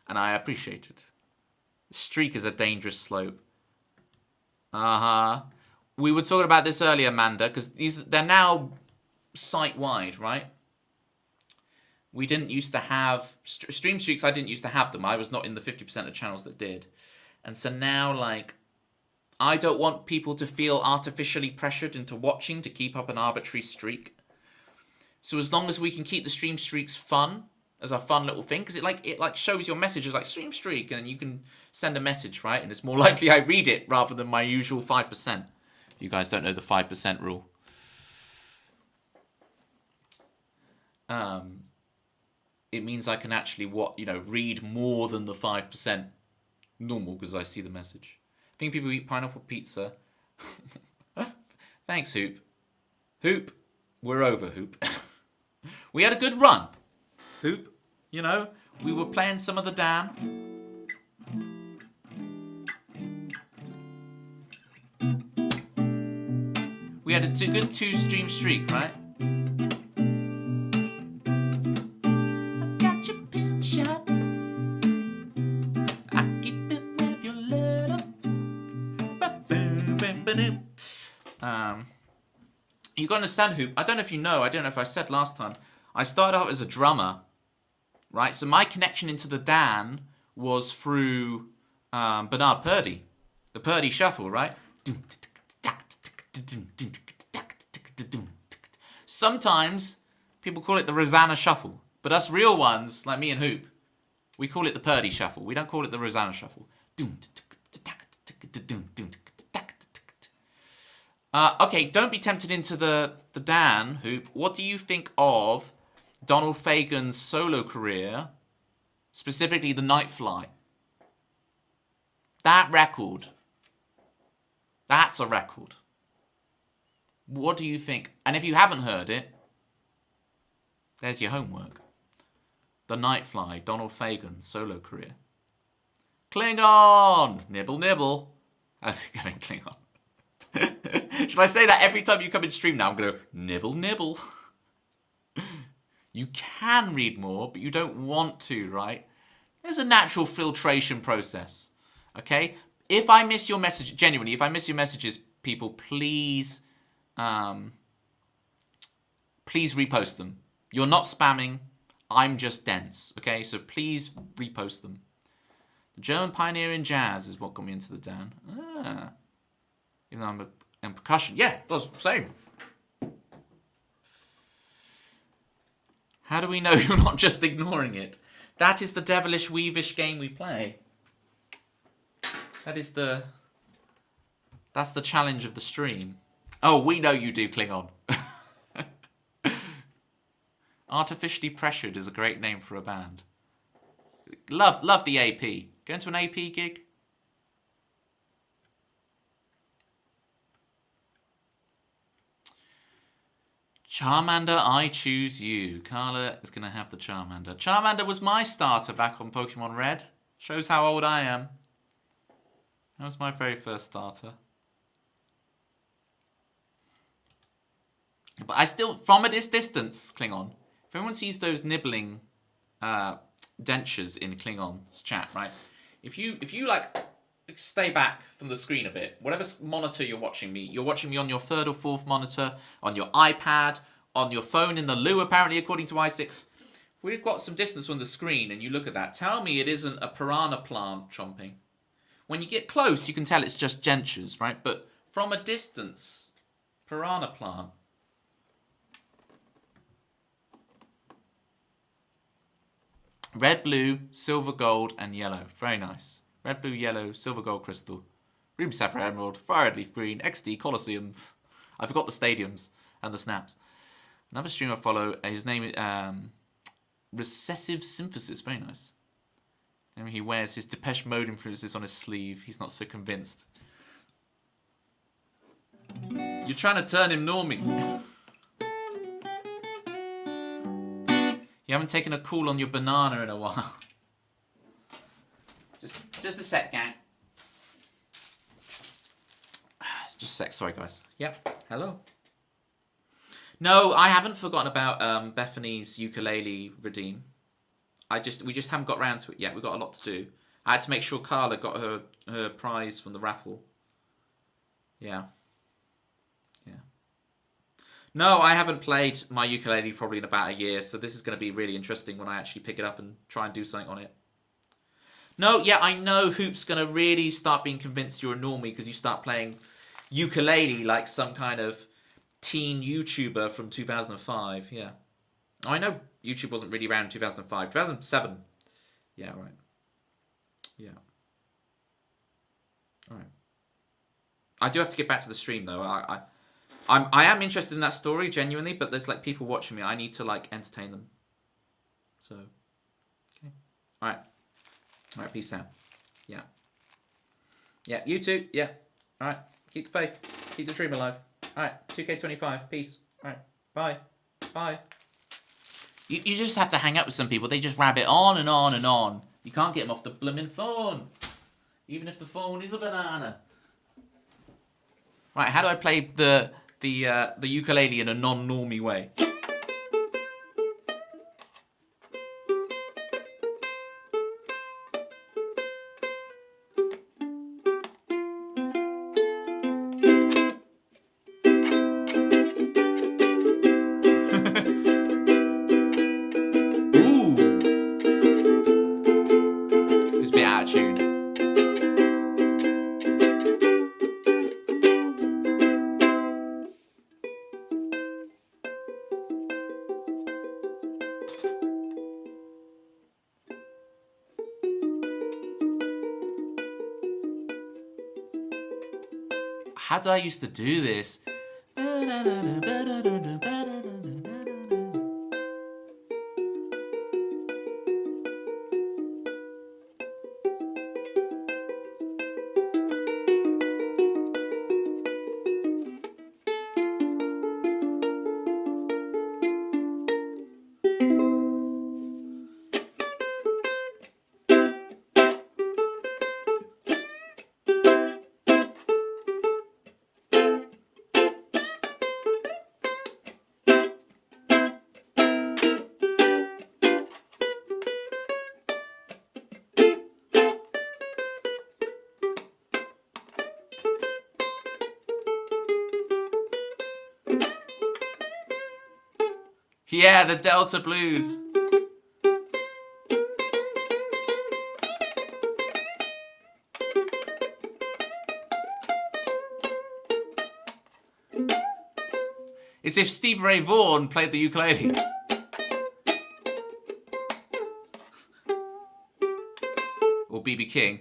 Speaker 1: And I appreciate it. Streak is a dangerous slope. Uh-huh. We were talking about this earlier, Manda, because they're now site-wide, right? We didn't used to have... Stream streaks, I didn't used to have them. I was not in the 50% of channels that did. And so now, like... I don't want people to feel artificially pressured into watching to keep up an arbitrary streak. So as long as we can keep the stream streaks fun, as a fun little thing, because it shows your message as like stream streak, and you can send a message, right? And it's more likely I read it rather than my usual 5%. You guys don't know the 5% rule. It means I can actually read more than the 5% normal because I see the message. I think people eat pineapple pizza. Thanks, Hoop. Hoop, we're over, Hoop. We had a good run, Hoop. You know, we were playing some of the Dan. We had a good 2-stream streak, right? I got your pin shot. I keep it with your letter. You got to understand, Hoop. I don't know if you know. I don't know if I said last time. I started out as a drummer, right? So my connection into the Dan was through Bernard Purdie, the Purdie Shuffle, right? Sometimes people call it the Rosanna Shuffle, but us real ones, like me and Hoop, we call it the Purdie Shuffle. We don't call it the Rosanna Shuffle. Okay, don't be tempted into the Dan, Hoop. What do you think of Donald Fagen's solo career, specifically the Nightfly? That record. That's a record. What do you think? And if you haven't heard it, there's your homework. The Nightfly, Donald Fagen solo career. Klingon! Nibble, nibble. How's it going, Klingon? Should I say that every time you come in stream now? I'm going to go, nibble, nibble. You can read more, but you don't want to, right? There's a natural filtration process, okay? if I miss your message, genuinely, if I miss your messages, people, please repost them. You're not spamming. I'm just dense, okay? So please repost them. The German pioneer in jazz is what got me into the Dan. Ah. Even though I'm in percussion. Yeah, does same. How do we know you're not just ignoring it? That is the devilish, weavish game we play. That's the challenge of the stream. Oh, we know you do, Klingon. Artificially Pressured is a great name for a band. Love the AP. Going to an AP gig? Charmander, I choose you. Carla is going to have the Charmander. Charmander was my starter back on Pokemon Red. Shows how old I am. That was my very first starter. But I still, from a distance, Klingon. If anyone sees those nibbling dentures in Klingon's chat, right? If you like stay back from the screen a bit, whatever monitor you're watching me on your third or fourth monitor, on your iPad, on your phone in the loo, apparently, according to i6. If we've got some distance from the screen and you look at that, tell me it isn't a piranha plant chomping. When you get close, you can tell it's just dentures, right? But from a distance, piranha plant. Red, blue, silver, gold, and yellow. Very nice. Red, blue, yellow, silver, gold, crystal. Ruby, sapphire, emerald, fire red leaf green, XD, Colosseum. I forgot the stadiums and the snaps. Another streamer I follow, his name is Recessive Synthesis. Very nice. And he wears his Depeche Mode influences on his sleeve. He's not so convinced. You're trying to turn him normie. You haven't taken a call on your banana in a while. Just a sec, gang. Just a sec, sorry guys. Yep, hello. No, I haven't forgotten about Bethany's ukulele redeem. We just haven't got around to it yet. We've got a lot to do. I had to make sure Carla got her prize from the raffle. Yeah. No, I haven't played my ukulele probably in about a year, so this is going to be really interesting when I actually pick it up and try and do something on it. No, yeah, I know Hoop's going to really start being convinced you're a normie because you start playing ukulele like some kind of teen YouTuber from 2005, yeah. I know YouTube wasn't really around in 2005. 2007. Yeah, right. Yeah. All right. I do have to get back to the stream, though. I am interested in that story, genuinely, but there's, like, people watching me. I need to, like, entertain them. So, okay. All right. All right, peace out. Yeah. Yeah, you too. Yeah. All right. Keep the faith. Keep the dream alive. All right. 2K25. Peace. All right. Bye. Bye. You just have to hang out with some people. They just rabbit on and on and on. You can't get them off the blooming phone. Even if the phone is a banana. Right, how do I play the ukulele in a non-normie way? How did I used to do this? Yeah, the Delta Blues. It's if Stevie Ray Vaughan played the ukulele. Or B.B. King.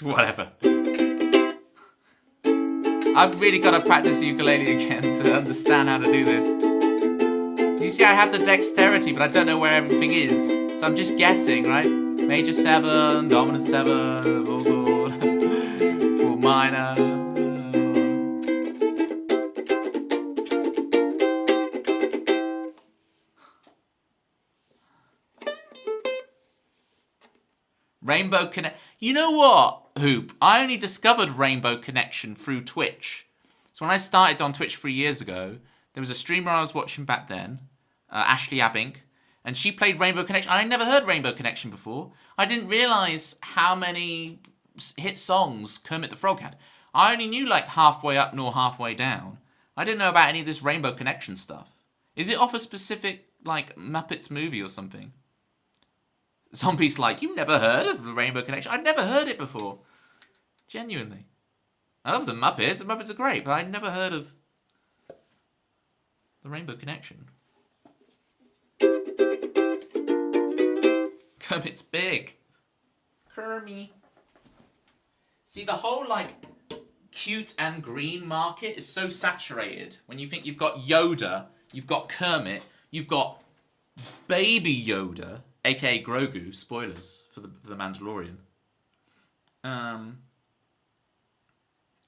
Speaker 1: Whatever. I've really got to practice ukulele again to understand how to do this. You see, I have the dexterity, but I don't know where everything is. So I'm just guessing, right? Major 7, dominant 7, vocal, 4 minor. Rainbow Connection. You know what, Hoop? I only discovered Rainbow Connection through Twitch. So when I started on Twitch 3 years ago, there was a streamer I was watching back then, Ashley Abink, and she played Rainbow Connection. I never heard Rainbow Connection before. I didn't realise how many hit songs Kermit the Frog had. I only knew like Halfway Up nor Halfway Down. I didn't know about any of this Rainbow Connection stuff. Is it off a specific like Muppets movie or something? Zombie's like, you've never heard of the Rainbow Connection? I'd never heard it before. Genuinely. I love the Muppets. The Muppets are great, but I'd never heard of the Rainbow Connection. Kermit's big. Kermit. See, the whole, like, cute and green market is so saturated. When you think you've got Yoda, you've got Kermit, you've got Baby Yoda, aka Grogu, spoilers for the Mandalorian.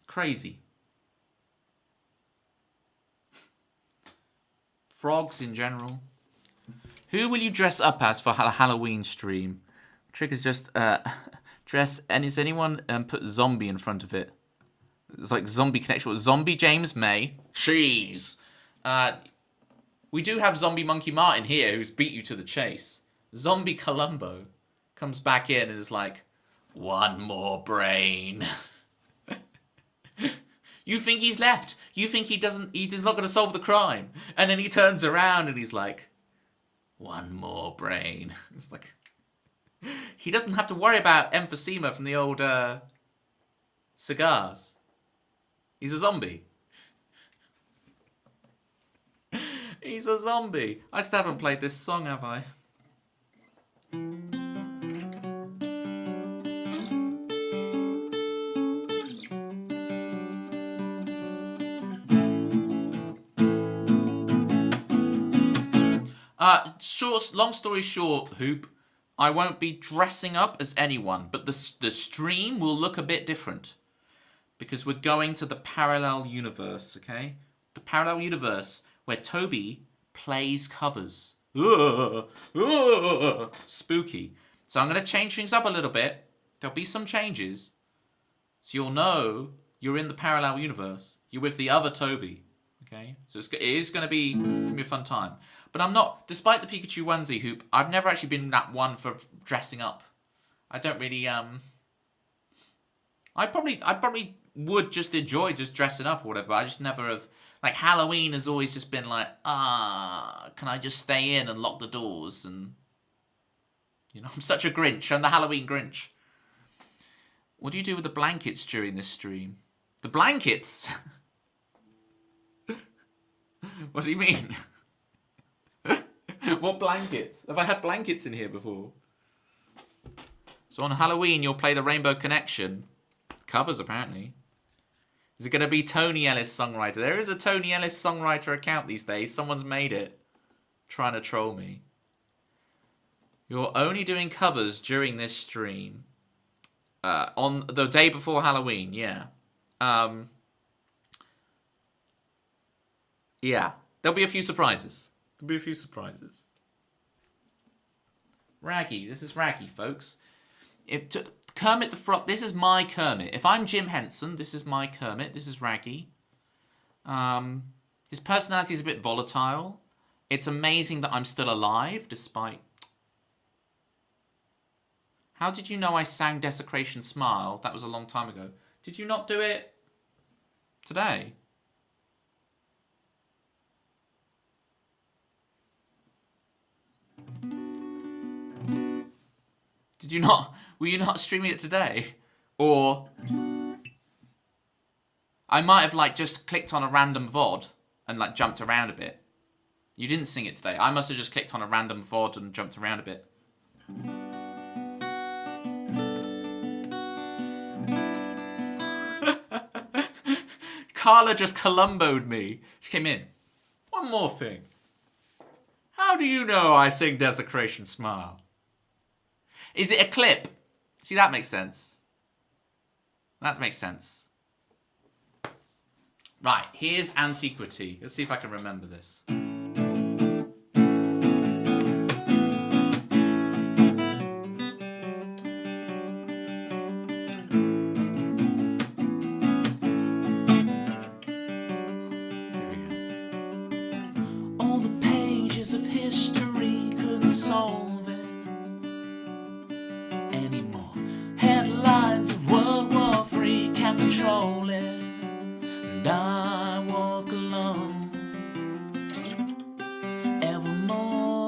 Speaker 1: Crazy. Frogs in general. Who will you dress up as for a Halloween stream? Trick is just dress, and is anyone put zombie in front of it? It's like zombie connection. Zombie James May. Cheese. We do have zombie Monkey Martin here who's beat you to the chase. Zombie Columbo comes back in and is like, one more brain. You think he's left. You think he's not going to solve the crime. And then he turns around and he's like, one more brain. It's like, he doesn't have to worry about emphysema from the old cigars. He's a zombie. He's a zombie. I still haven't played this song, have I? Long story short, Hoop, I won't be dressing up as anyone, but the stream will look a bit different. Because we're going to the parallel universe, okay? The parallel universe where Toby plays covers. Spooky. So I'm going to change things up a little bit. There'll be some changes. So you'll know you're in the parallel universe. You're with the other Toby. Okay? So it is going to be a fun time. But I'm not, despite the Pikachu onesie, Hoop, I've never actually been that one for dressing up. I don't really, I probably would just enjoy just dressing up or whatever. I just never have, like, Halloween has always just been like, can I just stay in and lock the doors? And, you know, I'm such a Grinch. I'm the Halloween Grinch. What do you do with the blankets during this stream? The blankets? What do you mean? What blankets? Have I had blankets in here before? So on Halloween, you'll play the Rainbow Connection. Covers, apparently. Is it going to be Tony Ellis songwriter? There is a Tony Ellis songwriter account these days. Someone's made it. Trying to troll me. You're only doing covers during this stream. On the day before Halloween, yeah. Yeah. There'll be a few surprises. Raggy. This is Raggy, folks. Kermit the Frog. This is my Kermit. If I'm Jim Henson, this is my Kermit. This is Raggy. His personality is a bit volatile. It's amazing that I'm still alive despite... How did you know I sang Desecration Smile? That was a long time ago. Did you not do it today? Did you not? Were you not streaming it today? Or I might have like just clicked on a random VOD and like jumped around a bit. You didn't sing it today. I must have just clicked on a random VOD and jumped around a bit. Carla just Columboed me. She came in. One more thing. How do you know I sing Desecration Smile? Is it a clip? See, that makes sense. That makes sense. Right, here's Antiquity. Let's see if I can remember this.
Speaker 2: All the pages of history couldn't solve it anymore. Headlines of World War III can't control it, and I walk alone evermore.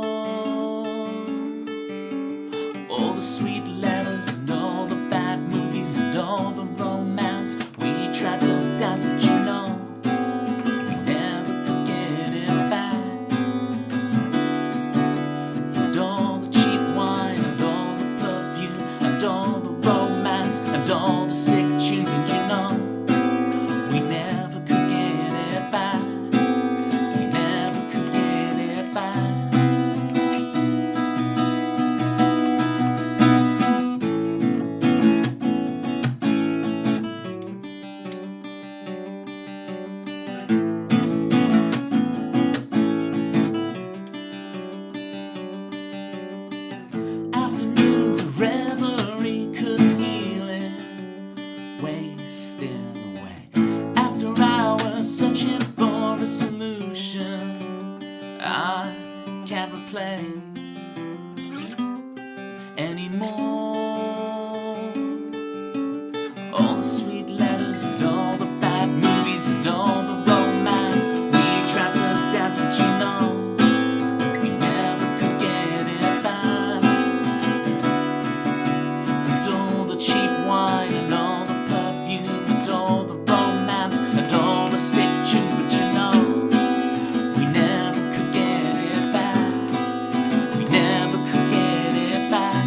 Speaker 2: All the sweet letters and all the bad movies and all the romance we tried to dance, but you know we never could get it back. And all the cheap wine and all the perfume and all the romance and all the sick tunes, and you know we never could get it back. We never could get it back. Afternoons of reverie couldn't heal it, wasting away. After hours searching for a solution I can't replace anymore. All the sweet letters and all the bad movies and all the romance we tried to dance, but you know we never could get it back. And all the cheap wine and all the perfume and all the romance and all the sick tunes, but you know we never could get it back. We never could get it back.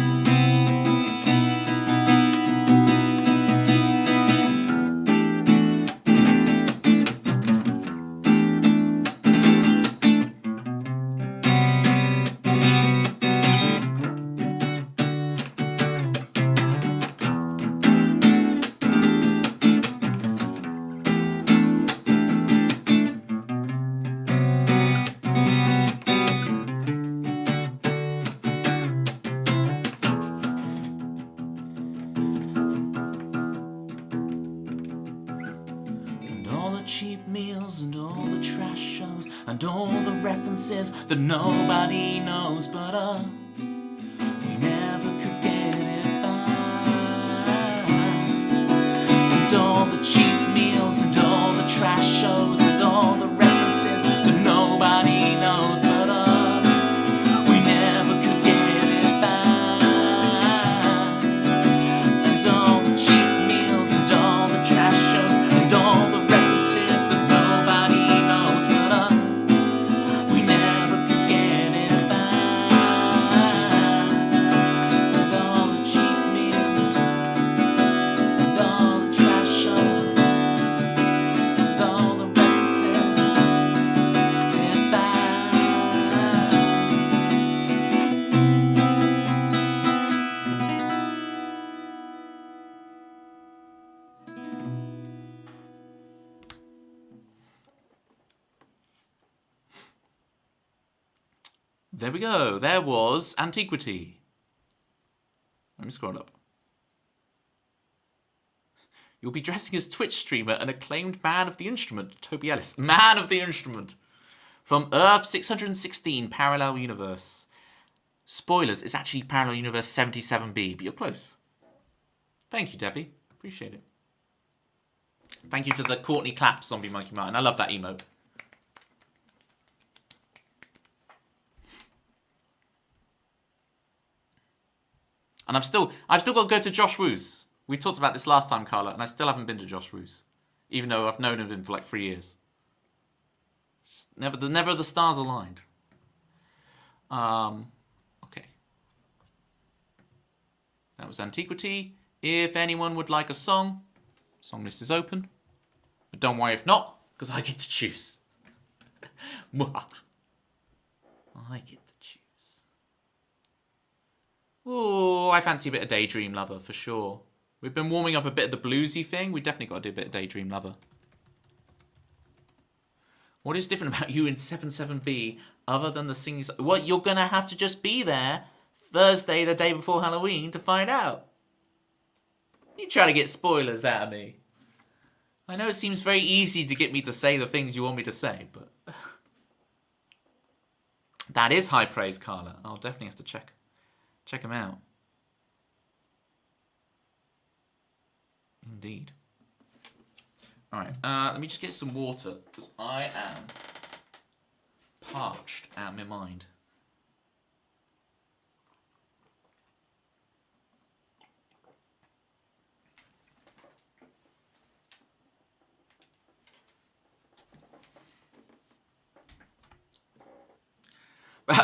Speaker 2: And all the cheap meals and all the trash shows and all the references that nobody knows but us, we never could get it back. And all the cheap meals and all the trash shows and all the references that nobody knows but us, we never could get it back. And all the cheap meals and all the trash shows and all the references that nobody knows but us, we never could get it back. And all the cheap meals and all the trash shows and all the references get back.
Speaker 1: There we go. There was Antiquity. Let me scroll up. You'll be dressing as Twitch streamer and acclaimed man of the instrument, Toby Ellis. Man of the instrument. From Earth 616, Parallel Universe. Spoilers, it's actually Parallel Universe 77B, but you're close. Thank you, Debbie. Appreciate it. Thank you for the Courtney Claps, Zombie Monkey Martin. I love that emote. And I've still got to go to Josh Woo's. We talked about this last time, Carla, and I still haven't been to Josh Woo's, even though I've known him for like 3 years. Never the stars aligned. Okay. That was Antiquity. If anyone would like a song list is open. But don't worry if not, because I get to choose. I get to choose. Ooh, I fancy a bit of Daydream Lover for sure. We've been warming up a bit of the bluesy thing. We definitely got to do a bit of Daydream Lover. What is different about you in 77B other than the singing? Well, you're going to have to just be there Thursday, the day before Halloween, to find out. You try to get spoilers out of me. I know it seems very easy to get me to say the things you want me to say, but... That is high praise, Carla. I'll definitely have to check him out. Indeed. Alright, let me just get some water, because I am parched out of my mind.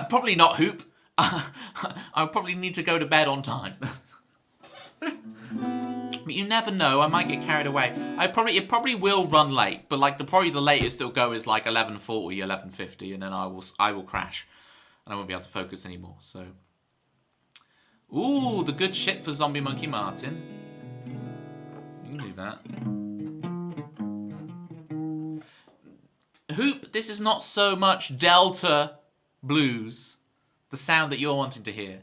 Speaker 1: Probably not Hoop. I'll probably need to go to bed on time. But you never know, I might get carried away. It probably will run late, but like probably the latest it'll go is like 11:40, 11:50, and then I will crash, and I won't be able to focus anymore. So, ooh, the good shit for Zombie Monkey Martin. You can do that. Hoop, this is not so much Delta blues, the sound that you're wanting to hear,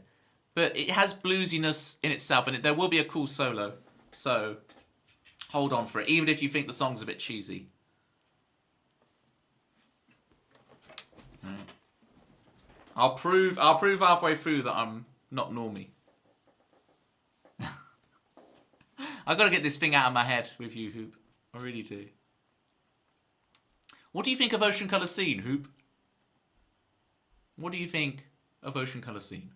Speaker 1: but it has bluesiness in itself, and there will be a cool solo. So, hold on for it, even if you think the song's a bit cheesy. Right. I'll prove halfway through that I'm not normie. I've got to get this thing out of my head with you, Hoop. I really do. What do you think of Ocean Colour Scene, Hoop? What do you think of Ocean Colour Scene?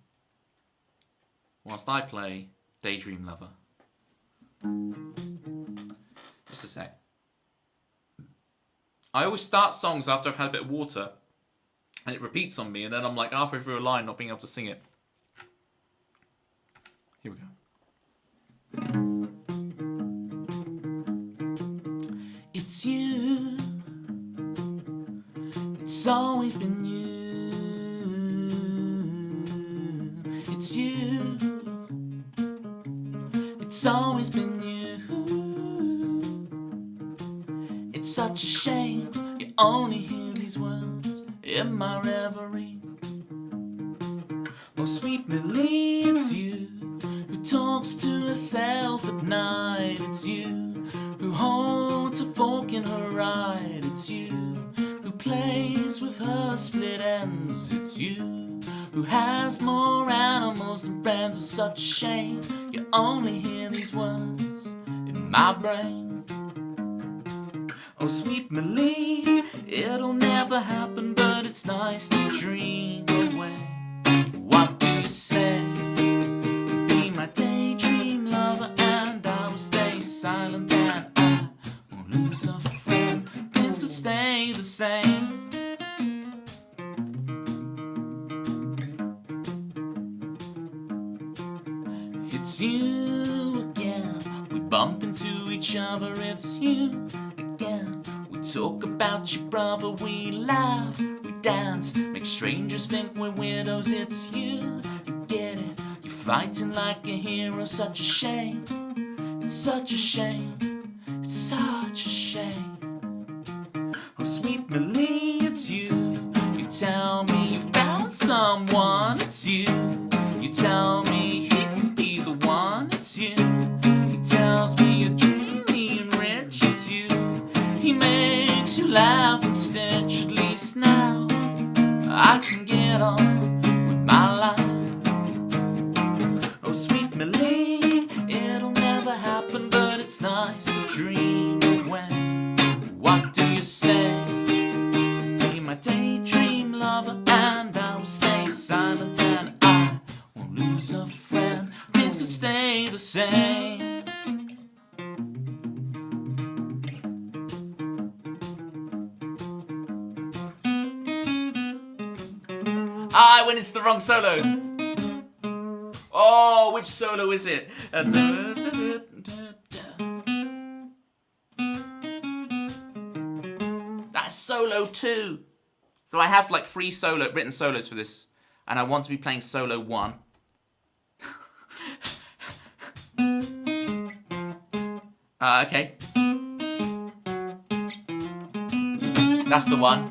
Speaker 1: Whilst I play Daydream Lover. Just a sec. I always start songs after I've had a bit of water, and it repeats on me, and then I'm like halfway through a line not being able to sing it. Here we go. It's you. It's always been you. It's you. It's always been you. It's such a shame you only hear these words in my reverie. Oh, sweet Millie, it's you who talks to herself at night. It's you who holds a fork in her ride. It's you who plays with her split ends. It's you who has more animals than friends. It's such a shame you only hear these words in my brain. Oh, sweet Millie, it'll never happen, but it's nice to dream away. What do you say? Be my daydream lover, and I will stay silent, and I won't lose a friend. Things could stay the same. It's you again. We bump into each other. It's you again. We talk about your brother. We laugh, we dance, make strangers think we're weirdos. It's you. You get it. You're fighting like a hero. Such a shame. It's such a shame. It's such a shame. Oh, sweet Millie, it's you. You tell me you found someone. It's you. You tell me he can be the one. It's you. He tells me your dream
Speaker 2: nice to dream away. What do you say? Be my daydream lover, and I will stay silent, and I won't lose a friend. Things could stay the same.
Speaker 1: I went into the wrong solo. Oh, which solo is it? That's solo 2. So I have like 3 written solos for this, and I want to be playing solo 1. Okay. That's the one.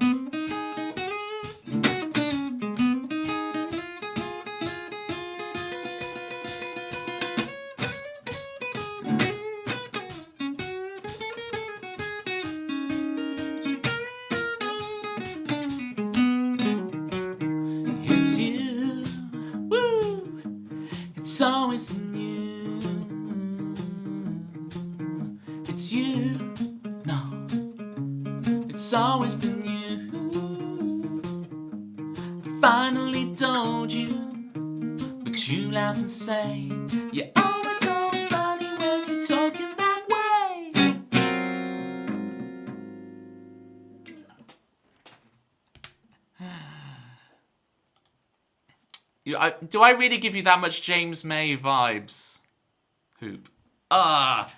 Speaker 2: It's you, woo. It's always been you. It's you, no. It's always been you. I finally told you, but you laugh and say you're always so funny when you're talking that way.
Speaker 1: Do I really give you that much James May vibes? Hoop. Ah!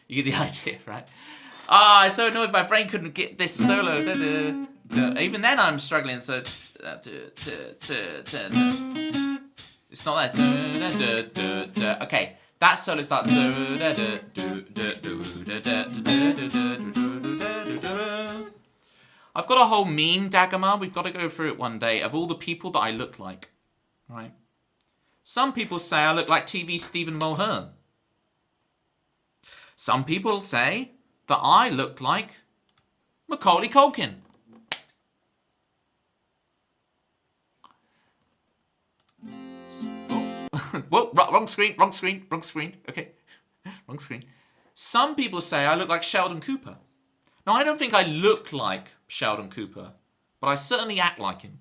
Speaker 1: You get the idea, right? Ah, I'm so annoyed my brain couldn't get this solo. Even then I'm struggling, so... It's not that. Okay, that solo starts... I've got a whole meme, Dagomar. We've got to go through it one day, of all the people that I look like. Right? Some people say I look like TV Stephen Mulhern. Some people say that I look like Macaulay Culkin. Whoa, wrong screen. Okay, wrong screen. Some people say I look like Sheldon Cooper. Now, I don't think I look like Sheldon Cooper, but I certainly act like him.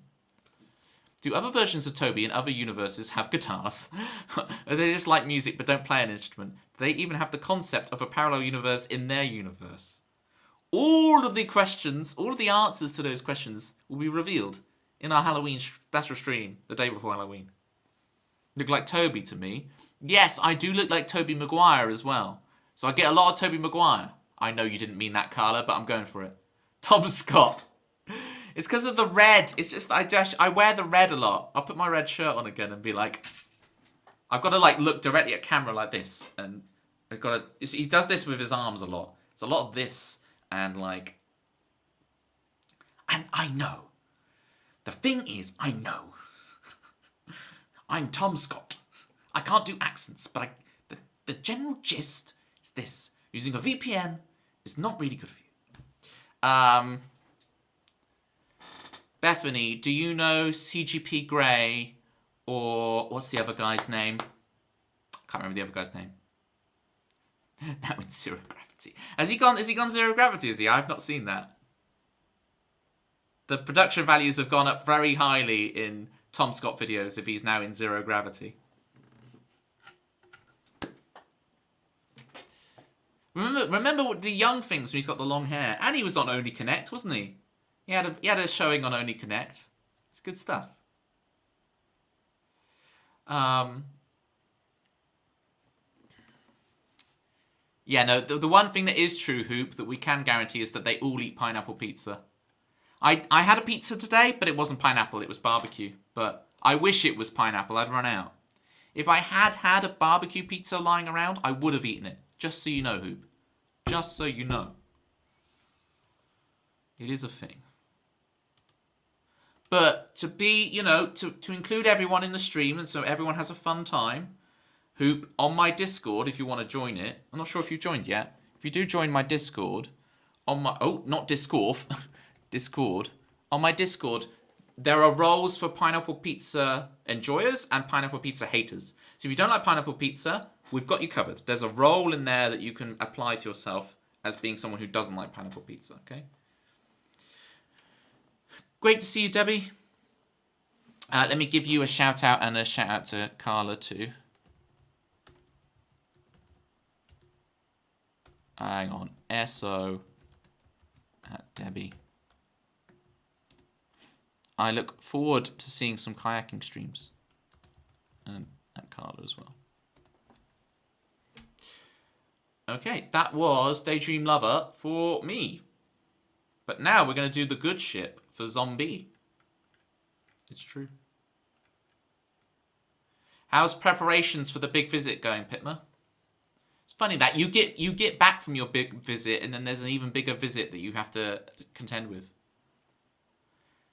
Speaker 1: Do other versions of Toby in other universes have guitars? Or they just like music but don't play an instrument? Do they even have the concept of a parallel universe in their universe? All of the questions, all of the answers to those questions will be revealed in our Halloween special stream the day before Halloween. Look like Toby to me. Yes, I do look like Toby Maguire as well. So I get a lot of Toby Maguire. I know you didn't mean that, Carla, but I'm going for it. Tom Scott. It's because of the red. It's just I wear the red a lot. I'll put my red shirt on again and be like, I've got to like look directly at camera like this, and I've got to. He does this with his arms a lot. It's a lot of this and like, and I know. The thing is, I know. I'm Tom Scott. I can't do accents, but the general gist is this: using a VPN is not really good for you. Bethany, do you know CGP Grey or what's the other guy's name? Can't remember the other guy's name. Now in Zero Gravity. Has he gone Zero Gravity, is he? I've not seen that. The production values have gone up very highly in Tom Scott videos if he's now in Zero Gravity. Remember the young things when he's got the long hair? And he was on Only Connect, wasn't he? He had a showing on Only Connect. It's good stuff. Yeah, no, the one thing that is true, Hoop, that we can guarantee is that they all eat pineapple pizza. I had a pizza today, but it wasn't pineapple, it was barbecue. But I wish it was pineapple, I'd run out. If I had a barbecue pizza lying around, I would have eaten it. Just so you know, Hoop. Just so you know. It is a thing. But to be, to include everyone in the stream and so everyone has a fun time, Hoop, on my Discord, if you want to join it. I'm not sure if you've joined yet. If you do join my Discord, on my... Oh, not Discord. Discord. On my Discord, there are roles for pineapple pizza enjoyers and pineapple pizza haters. So if you don't like pineapple pizza, we've got you covered. There's a role in there that you can apply to yourself as being someone who doesn't like pineapple pizza, okay? Great to see you, Debbie. Let me give you a shout out and a shout out to Carla too. Hang on, SO at Debbie. I look forward to seeing some kayaking streams. And at Carla as well. Okay, that was Daydream Lover for me. But now we're going to do the good ship for Zombie. It's true. How's preparations for the big visit going, Pitma? It's funny that you get back from your big visit and then there's an even bigger visit that you have to contend with.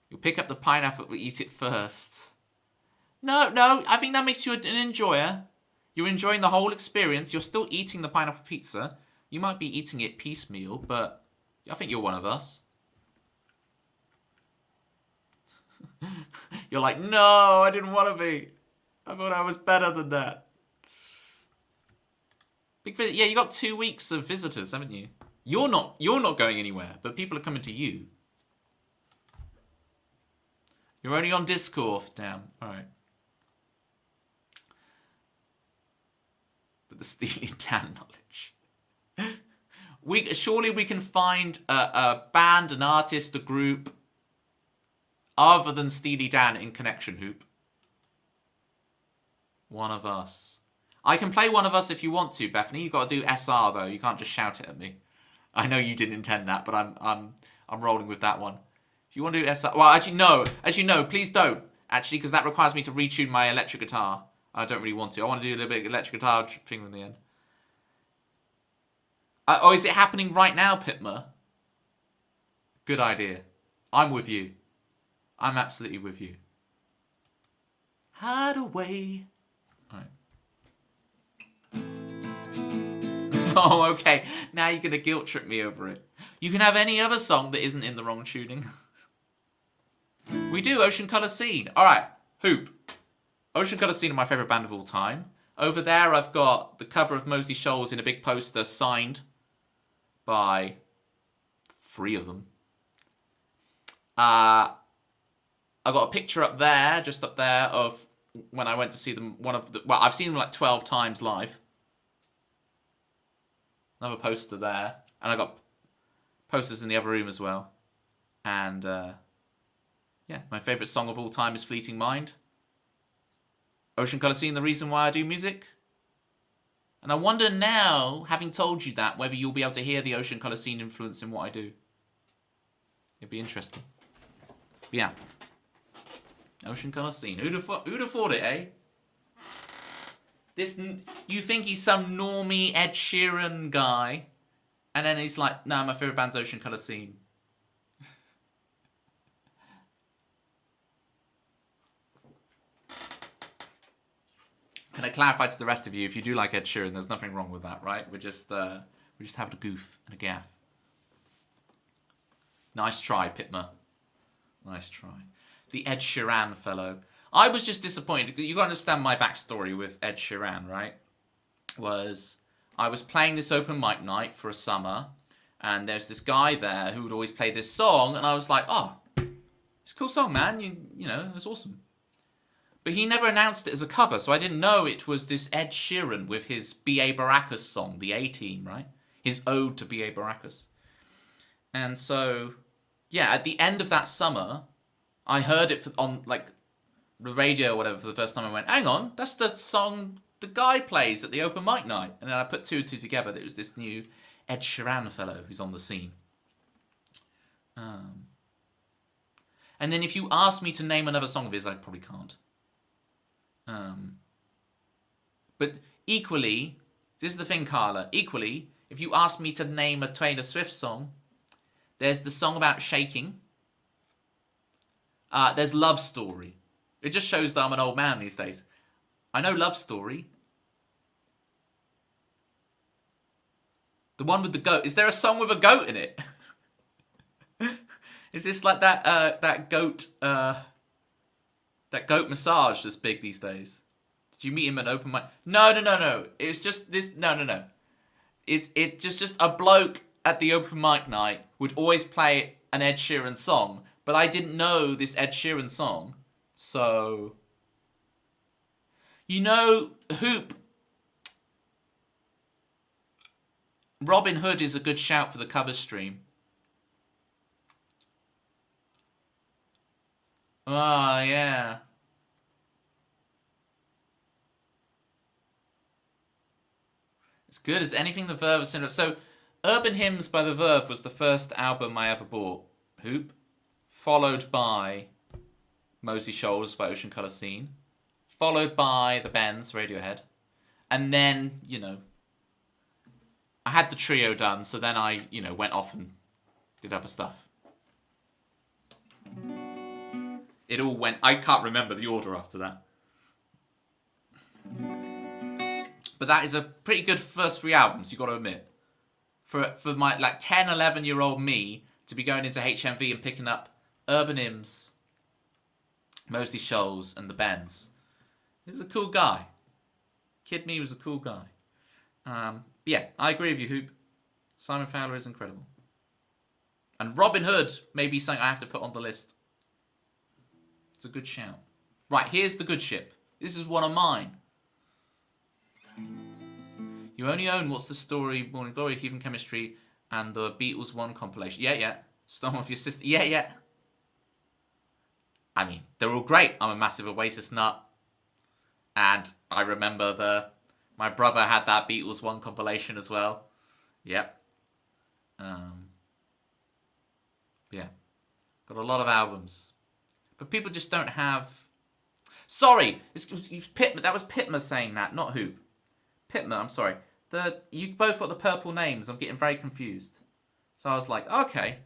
Speaker 1: You'll pick up the pineapple but eat it first. No, I think that makes you an enjoyer. You're enjoying the whole experience. You're still eating the pineapple pizza. You might be eating it piecemeal, but I think you're one of us. You're like, no, I didn't want to be. I thought I was better than that. Big visit. Yeah, you got 2 weeks of visitors, haven't you? You're not going anywhere, but people are coming to you. You're only on Discord. Damn. All right. But the Steely Dan knowledge. Surely we can find a band, an artist, a group other than Steely Dan in Connection Hoop. One of us. I can play One of Us if you want to, Bethany. You've got to do SR though. You can't just shout it at me. I know you didn't intend that, but I'm rolling with that one. If you want to do SR, well, actually no. As you know, please don't. Actually, because that requires me to retune my electric guitar. I don't really want to. I want to do a little bit of electric guitar thing in the end. Oh, is it happening right now, Pitma? Good idea. I'm with you. I'm absolutely with you. Hide away. All right. Oh, okay. Now you're going to guilt trip me over it. You can have any other song that isn't in the wrong tuning. We do Ocean Colour Scene. All right. Hoop. Ocean Colour Scene are my favourite band of all time. Over there, I've got the cover of Moseley Shoals in a big poster signed by 3 of them. I got a picture up there, just up there, of when I went to see them. Well, I've seen them like 12 times live. Another poster there. And I got posters in the other room as well. And, yeah, my favourite song of all time is Fleeting Mind. Ocean Colour Scene, the reason why I do music. And I wonder now, having told you that, whether you'll be able to hear the Ocean Colour Scene influence in what I do. It'd be interesting. But yeah. Ocean Colour Scene. Who'd have thought it, eh? You think he's some normie Ed Sheeran guy, and then he's like, nah, my favourite band's Ocean Colour Scene. Can I clarify to the rest of you, if you do like Ed Sheeran, there's nothing wrong with that, right? We just having a goof and a gaff. Nice try, Pitma. Nice try. The Ed Sheeran fellow. I was just disappointed. You got to understand my backstory with Ed Sheeran, right? I was playing this open mic night for a summer, and there's this guy there who would always play this song, and I was like, oh, it's a cool song, man. You know, it's awesome. But he never announced it as a cover, so I didn't know it was this Ed Sheeran with his B.A. Baracus song, The A-Team, right? His ode to B.A. Baracus. And so, yeah, at the end of that summer, I heard it on, like, the radio or whatever for the first time. I went, hang on, that's the song the guy plays at the open mic night. And then I put 2 and 2 together. That it was this new Ed Sheeran fellow who's on the scene. And then if you ask me to name another song of his, I probably can't. But equally, this is the thing, Carla. Equally, if you ask me to name a Taylor Swift song, there's the song about shaking. There's Love Story. It just shows that I'm an old man these days. I know Love Story. The one with the goat. Is there a song with a goat in it? Is this like that goat massage that's big these days? Did you meet him at open mic? No. It's just this. No. It's just a bloke at the open mic night would always play an Ed Sheeran song, but I didn't know this Ed Sheeran song, so Hoop. Robin Hood is a good shout for the cover stream. Oh, yeah. It's good as anything the Verve has sent. So, Urban Hymns by the Verve was the first album I ever bought. Hoop. Followed by Mosey Shoals by Ocean Colour Scene. Followed by the Bends, Radiohead. And then, I had the trio done, so then I, went off and did other stuff. It all went... I can't remember the order after that. But that is a pretty good first 3 albums, you got to admit. For my 10, 11-year-old me to be going into HMV and picking up Urban Hymns, Mosley Shoals, and the Bends. He was a cool guy. Kid me was a cool guy. Yeah, I agree with you, Hoop. Simon Fowler is incredible. And Robin Hood may be something I have to put on the list. It's a good shout. Right, here's the good ship. This is one of mine. You only own What's the Story, Morning Glory, Heathen Chemistry, and the Beatles 1 compilation. Yeah. Storm of Your Sister. Yeah. I mean, they're all great. I'm a massive Oasis nut. And I remember my brother had that Beatles 1 compilation as well. Yep. Yeah. Got a lot of albums. But people just don't have... Sorry! It's Pitman. That was Pitman saying that, not Hoop. Pitman, I'm sorry. You both got the purple names. I'm getting very confused. So I was like, okay.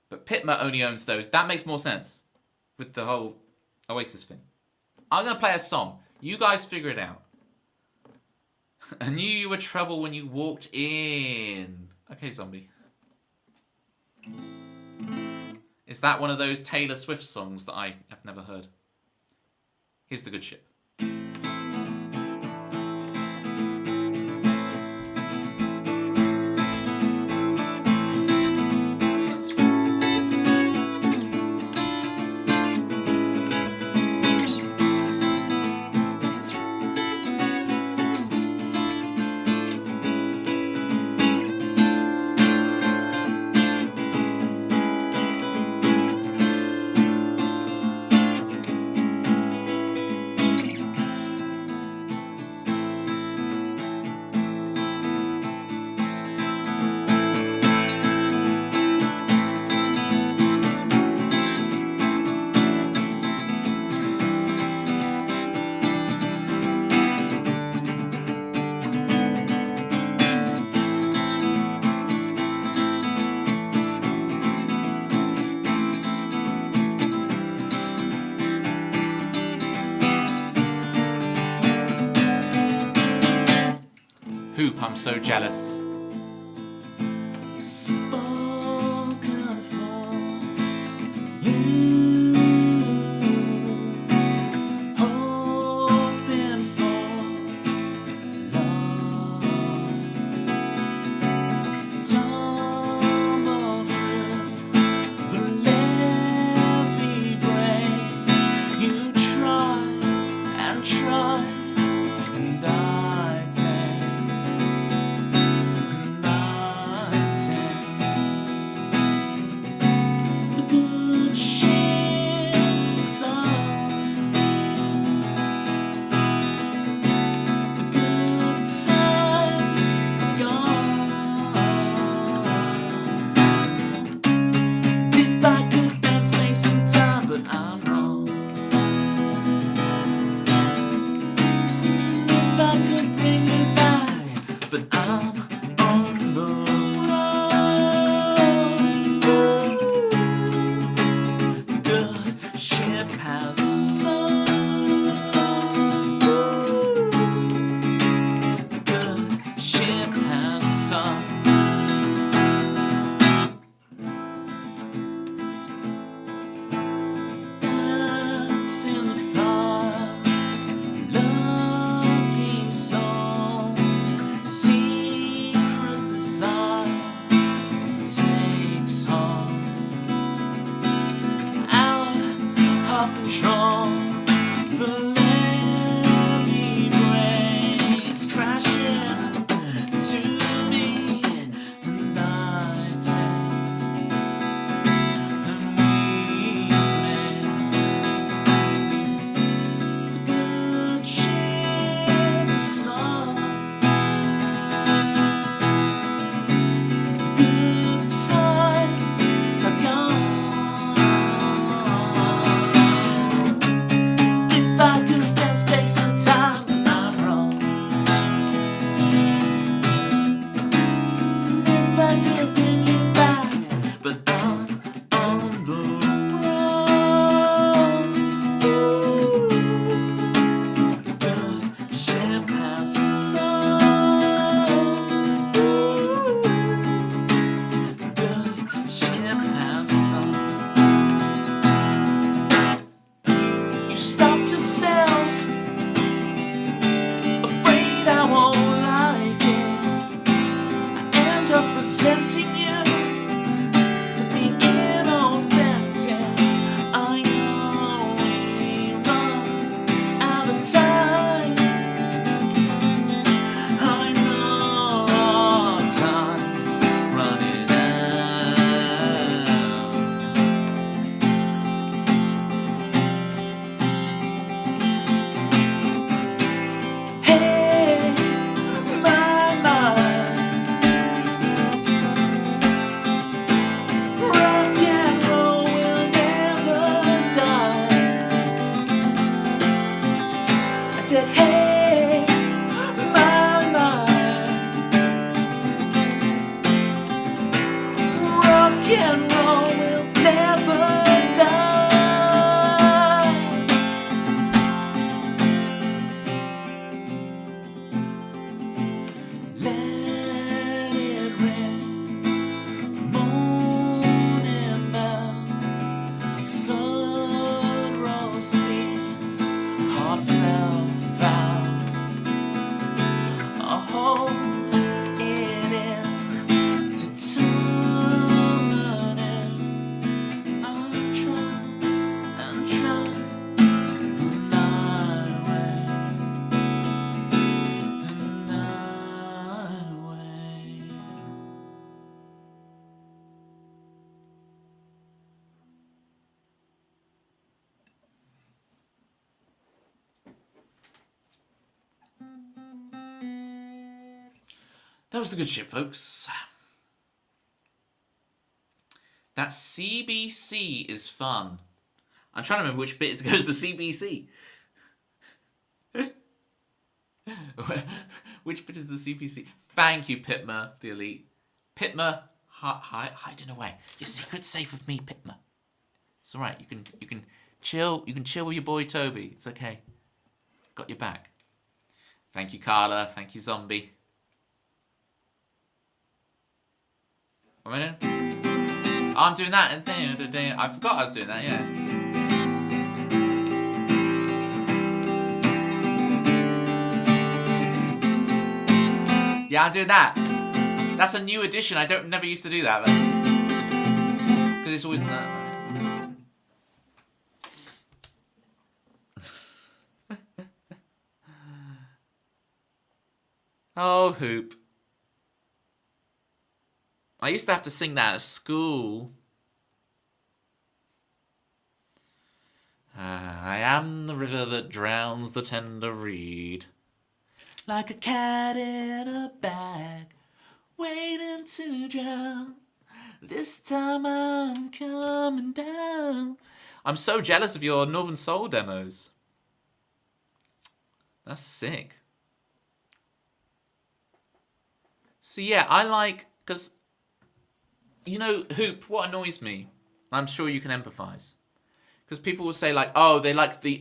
Speaker 1: But Pitman only owns those. That makes more sense with the whole Oasis thing. I'm going to play a song. You guys figure it out. I knew you were trouble when you walked in. Okay, Zombie. Is that one of those Taylor Swift songs that I have never heard? Here's the good ship. Hoop, I'm so jealous.
Speaker 2: Spoken for you, hoping for love. Tumble through the levee breaks. You try and try, and I take. The good ship song, the good times gone. If I could bend space and time, but I'm wrong. If I could bring you back, but I'm on the ship has sunk. The good ship
Speaker 1: That was the good ship, folks. That CBC is fun. I'm trying to remember which bit goes to the CBC. Which bit is the CBC? Thank you, Pitma, the elite. Pitma, hiding away. Your secret's safe with me, Pitma. It's all right. You can chill. You can chill with your boy Toby. It's okay. Got your back. Thank you, Carla. Thank you, Zombie. What am I doing? Oh, I'm doing that. I forgot I was doing that. Yeah. Yeah, I'm doing that. That's a new addition. I never used to do that, because it's always that. Oh, Hoop. I used to have to sing that at school. I am the river that drowns the tender reed. Like a cat in a bag, waiting to drown. This time I'm coming down. I'm so jealous of your Northern Soul demos. That's sick. So yeah, I like, because, you know, Hoop, what annoys me, I'm sure you can empathise, because people will say like, oh, they like the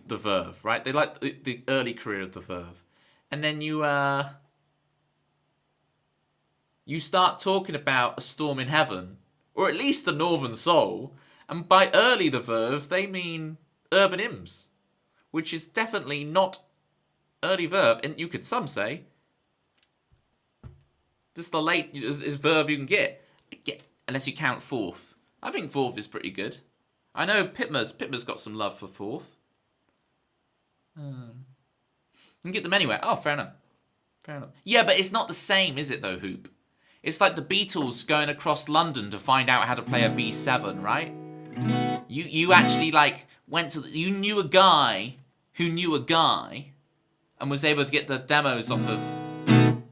Speaker 1: Verve, right? They like the early career of the Verve. And then you start talking about A Storm in Heaven, or at least the Northern Soul, and by early the Verve, they mean Urban Hymns, which is definitely not early Verve, and you could some say, just the late is Verve you can get, unless you count Fourth. I think Fourth is pretty good. I know Pitma's got some love for Fourth. You can get them anywhere. Oh, fair enough. Fair enough. Yeah, but it's not the same, is it, though, Hoop? It's like the Beatles going across London to find out how to play a B7, right? You actually, like, you knew a guy who knew a guy and was able to get the demos off of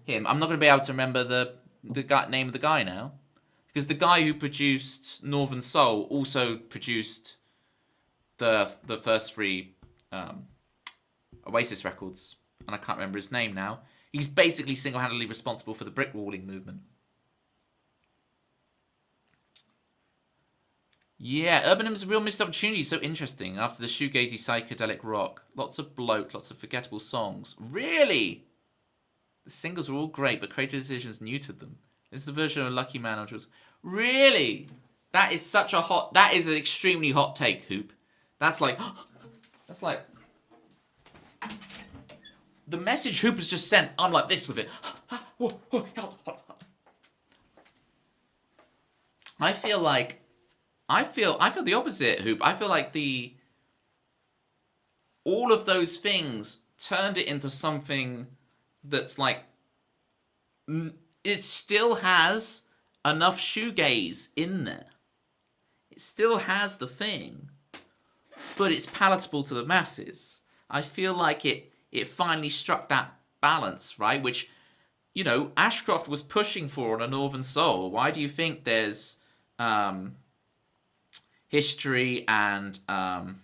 Speaker 1: him. I'm not going to be able to remember the name of the guy now, because the guy who produced Northern Soul also produced the first three Oasis records, and I can't remember his name now. He's basically single-handedly responsible for the brickwalling movement. Yeah, Urban Hymns is a real missed opportunity. So interesting. After the shoegazy psychedelic rock, lots of bloat, lots of forgettable songs. Really? The singles were all great, but creative decisions neutered them. This is the version of Lucky Man or Jules. Really? That is such a hot... That is an extremely hot take, Hoop. That's like... That's like... The message Hoop has just sent, I'm like this with it. I feel the opposite, Hoop. I feel like all of those things turned it into something that's like, it still has enough shoegaze in there. It still has the thing, but it's palatable to the masses. I feel like it finally struck that balance, right? Which, you know, Ashcroft was pushing for on A Northern Soul. Why do you think there's History and I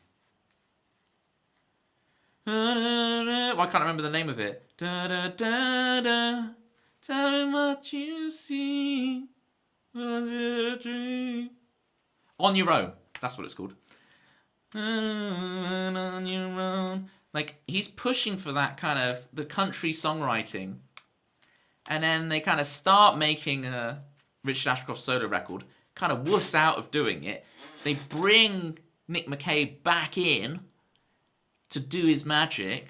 Speaker 1: can't remember the name of it. Da, da, da, da. Tell me what you see. Was it a dream? On Your Own. That's what it's called. On Your Own. Like, he's pushing for that kind of the country songwriting, and then they kind of start making a Richard Ashcroft solo record, kind of wuss out of doing it. They bring Nick McKay back in to do his magic,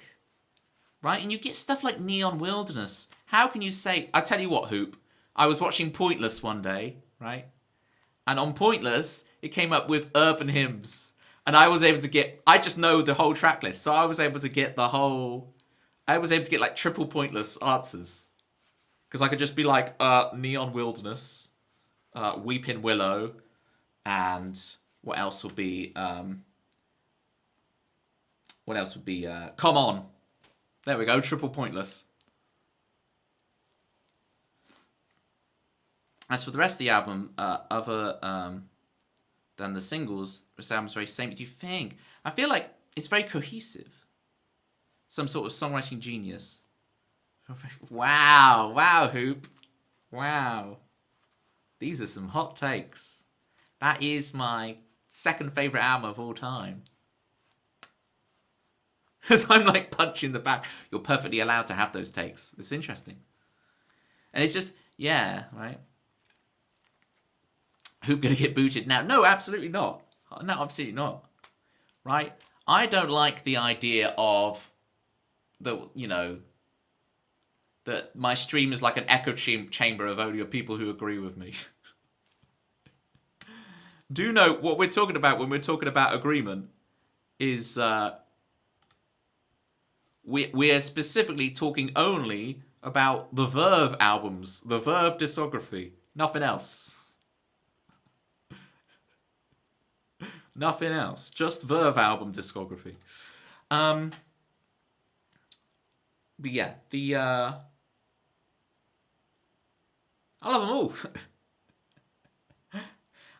Speaker 1: right? And you get stuff like Neon Wilderness. How can you say... I tell you what, Hoop. I was watching Pointless one day, right? And on Pointless, it came up with Urban Hymns. And I was able to get... I just know the whole track list. So I was able to get the whole... I was able to get like triple Pointless answers. Because I could just be like, Neon Wilderness, Weeping Willow, and... What else would be... Come On. There we go, triple Pointless. As for the rest of the album, other than the singles, this album's very same. Do you think? I feel like it's very cohesive. Some sort of songwriting genius. Wow, wow, Hoop. Wow. These are some hot takes. That is my second favourite album of all time. Because I'm like punching the back. You're perfectly allowed to have those takes. It's interesting. And it's just, yeah, right? Hoop gonna get booted now? No, absolutely not. No, absolutely not. Right? I don't like the idea of that my stream is like an echo chamber of only people who agree with me. Do know what we're talking about when we're talking about agreement is we're specifically talking only about the Verve albums, the Verve discography, nothing else. Nothing else. Just Verve album discography. But yeah, I love them all.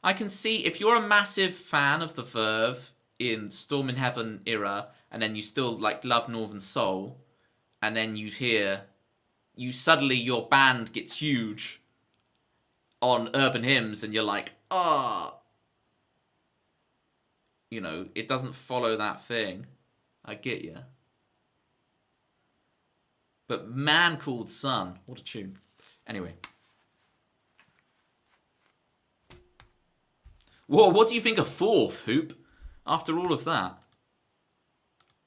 Speaker 1: I can see if you're a massive fan of the Verve in Storm in Heaven era, and then you still like love Northern Soul, and then you hear, suddenly your band gets huge on Urban Hymns, and you're like, it doesn't follow that thing. I get you. But Man Called Sun, what a tune. Anyway. Whoa, what do you think of Fourth, Hoop? After all of that.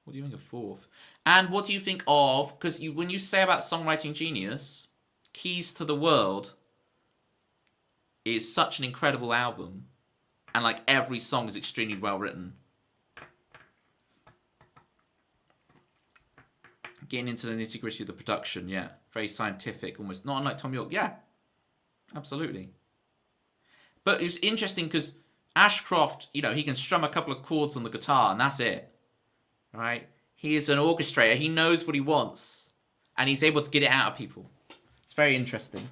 Speaker 1: What do you think of Fourth? And what do you think of, because when you say about songwriting genius, Keys to the World is such an incredible album. And like every song is extremely well written. Getting into the nitty gritty of the production, yeah. Very scientific, almost. Not unlike Tom York, yeah. Absolutely. But it was interesting because Ashcroft, he can strum a couple of chords on the guitar and that's it. Right? He is an orchestrator. He knows what he wants. And he's able to get it out of people. It's very interesting.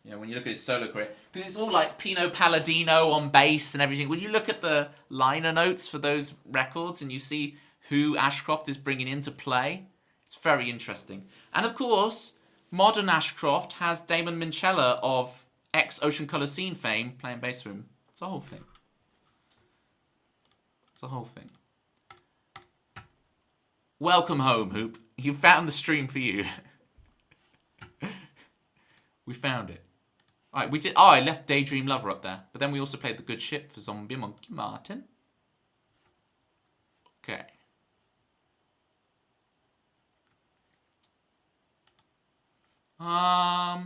Speaker 1: When you look at his solo career. Because it's all like Pino Palladino on bass and everything. When you look at the liner notes for those records and you see who Ashcroft is bringing into play, it's very interesting. And of course, modern Ashcroft has Damon Minchella of ex-Ocean Colour Scene fame playing bass for him. It's a whole thing. It's a whole thing. Welcome home, Hoop. You found the stream for you. We found it. Alright, we did. Oh, I left Daydream Lover up there. But then we also played The Good Ship for Zombie Monkey Martin. Okay. I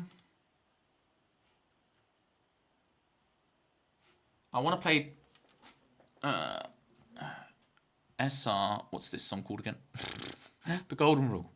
Speaker 1: want to play SR. What's this song called again? The Golden Rule.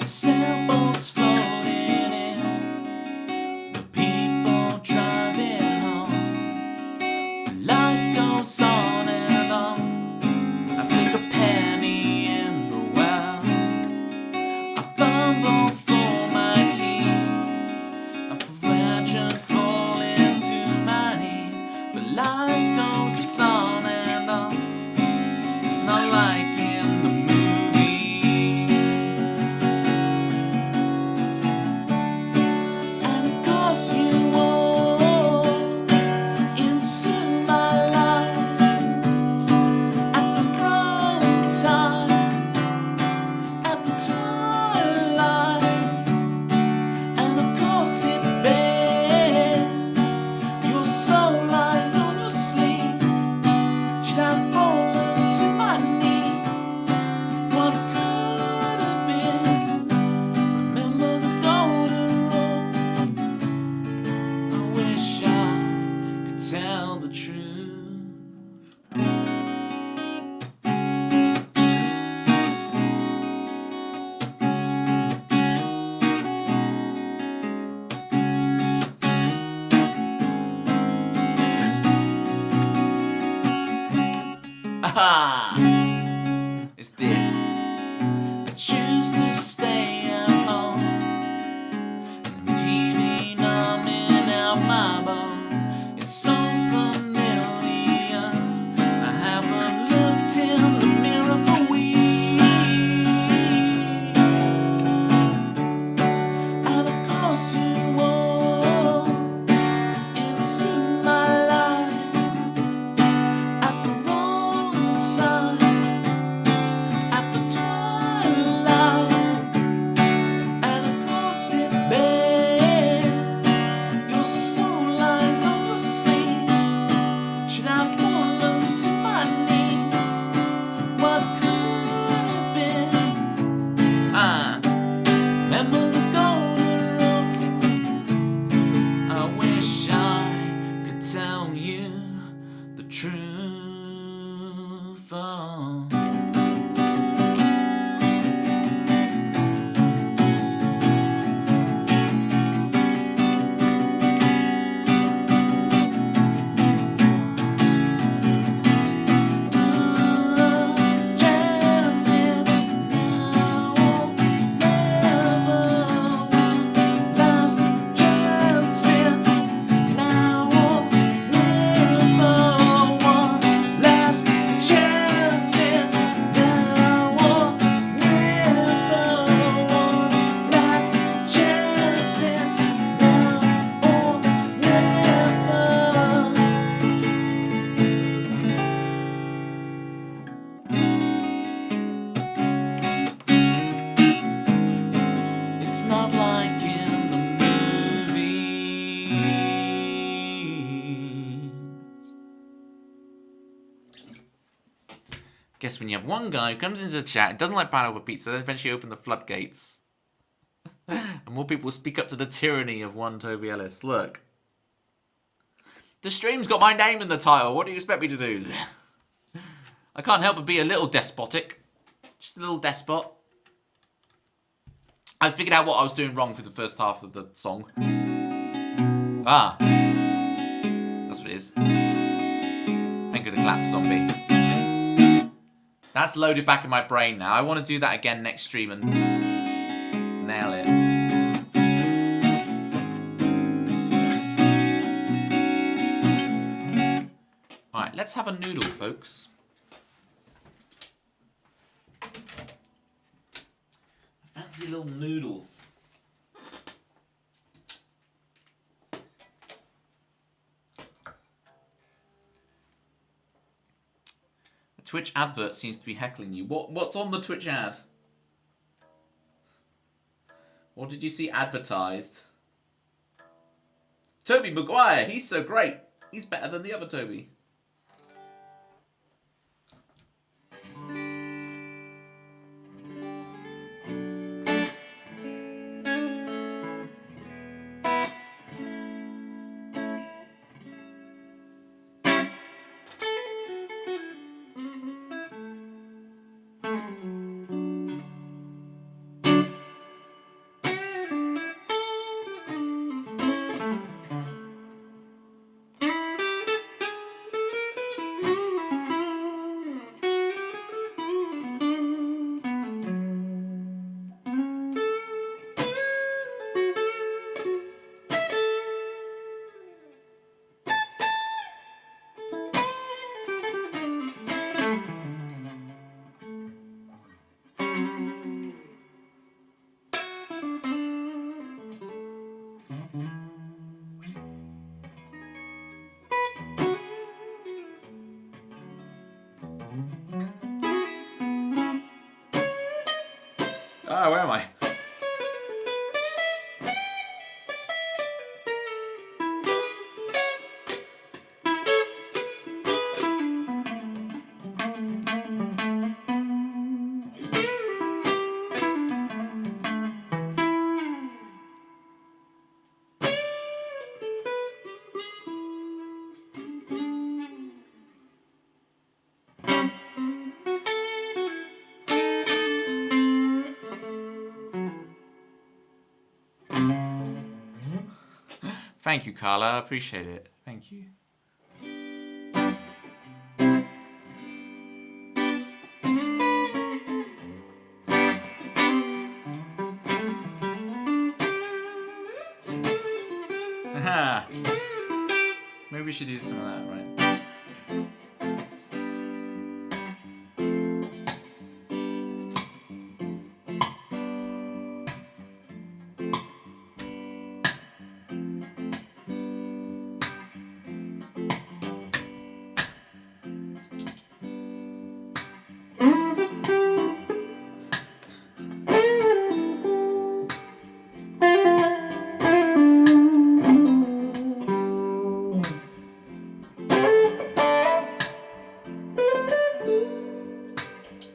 Speaker 2: Sailboats floating in, the people driving
Speaker 1: Aha! It's this.
Speaker 2: I choose to stay at home. And TV numbing out my bones. It's so familiar. I haven't looked in the mirror for weeks. And of course you walk into my life at the wrong time, at the twilight. And of course it bears your soul lies on your sleeve. Should I fallen to my knees? What could have been? Remember the golden rule? I wish I could tell you the truth. Oh. It's not like in the movies.
Speaker 1: Guess when you have one guy who comes into the chat, doesn't like Pan Over Pizza, then eventually open the floodgates. And more people speak up to the tyranny of one Toby Ellis. Look. The stream's got my name in the title. What do you expect me to do? I can't help but be a little despotic. Just a little despot. I figured out what I was doing wrong for the first half of the song. Ah. That's what it is. Think of the clap zombie. That's loaded back in my brain now. I want to do that again next stream and nail it. Alright, let's have a noodle, folks. A fancy little noodle. The Twitch advert seems to be heckling you. What's on the Twitch ad? What did you see advertised? Toby Maguire, he's so great. He's better than the other Toby. Ah, where am I? Thank you, Carla. I appreciate it. Thank you. Ah. Maybe we should do some of that, right?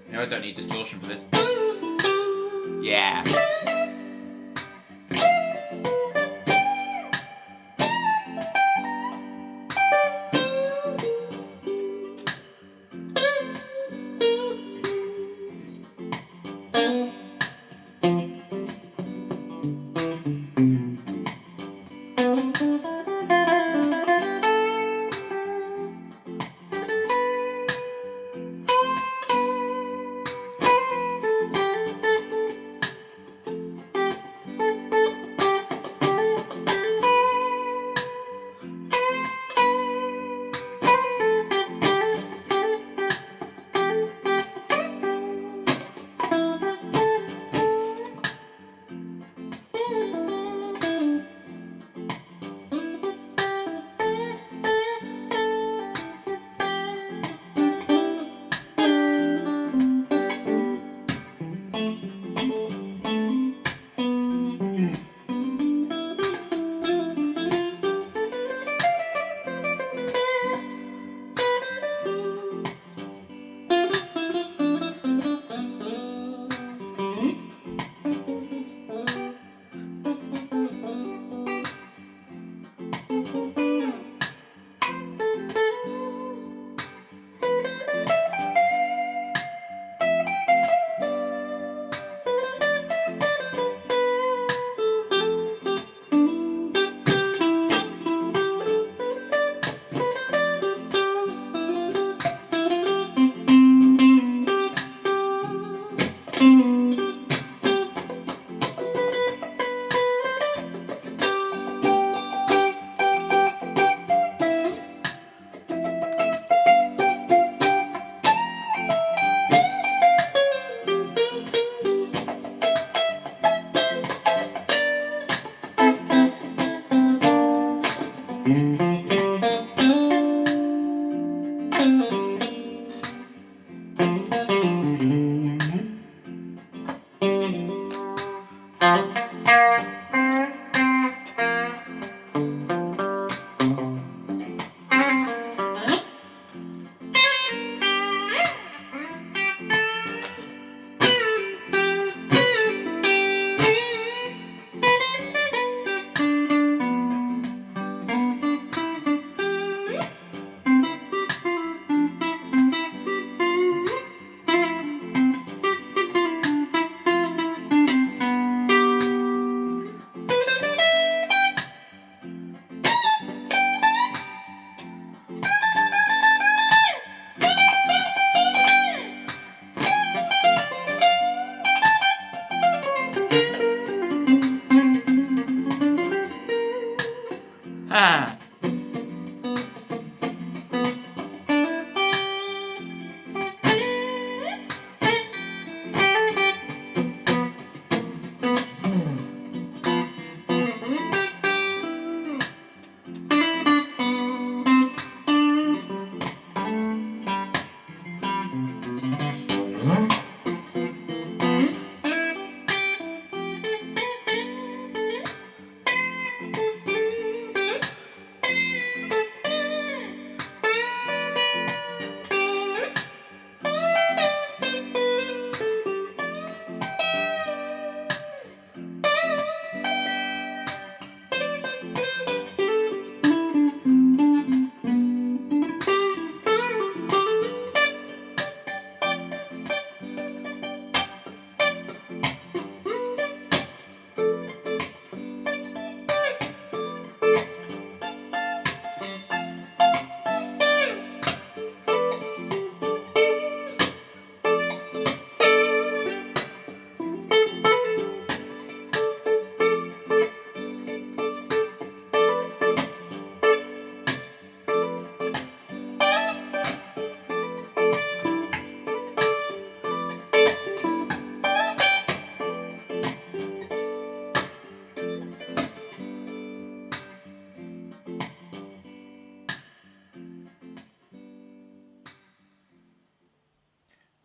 Speaker 1: No, I don't need distortion for this. Yeah. Ah.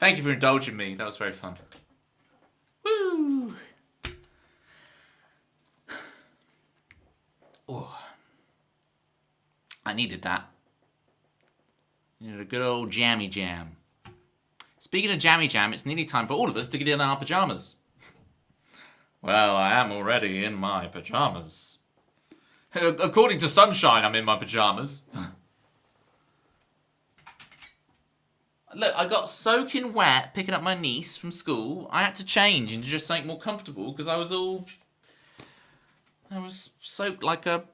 Speaker 1: Thank you for indulging me. That was very fun. Woo! Oh. I needed that. You know, a good old jammy jam. Speaking of jammy jam, it's nearly time for all of us to get in our pajamas. Well, I am already in my pajamas. According to Sunshine, I'm in my pajamas. Look, I got soaking wet picking up my niece from school. I had to change into just something more comfortable because I was soaked like a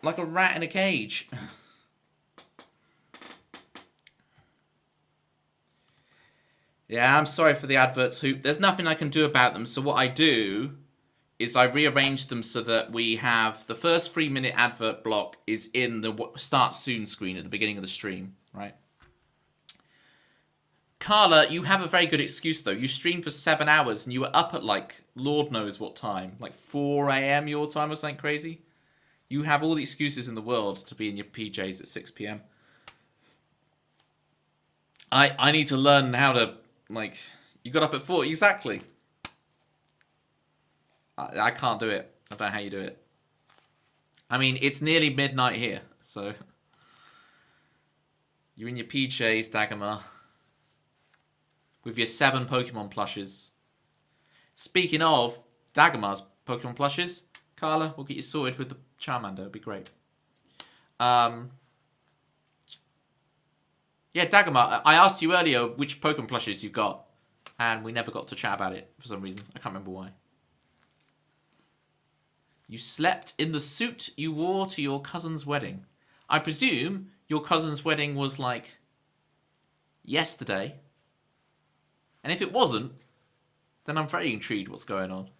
Speaker 1: rat in a cage. Yeah, I'm sorry for the adverts, Hoop. There's nothing I can do about them, so what I do is I rearrange them so that we have the first 3-minute advert block is in the start soon screen at the beginning of the stream, right? Carla, you have a very good excuse though. You streamed for 7 hours and you were up at like Lord knows what time, like 4 a.m. your time or something crazy. You have all the excuses in the world to be in your PJs at 6 p.m. I need to learn how to, like, you got up at 4, exactly. I can't do it. I don't know how you do it. I mean, it's nearly midnight here, so. You're in your PJs, Dagmar. With your 7 Pokemon plushes. Speaking of Dagmar's Pokemon plushes, Carla, we'll get you sorted with the Charmander. It'd be great. Yeah, Dagmar, I asked you earlier which Pokemon plushes you got, and we never got to chat about it for some reason. I can't remember why. You slept in the suit you wore to your cousin's wedding. I presume your cousin's wedding was like yesterday. And if it wasn't, then I'm very intrigued what's going on.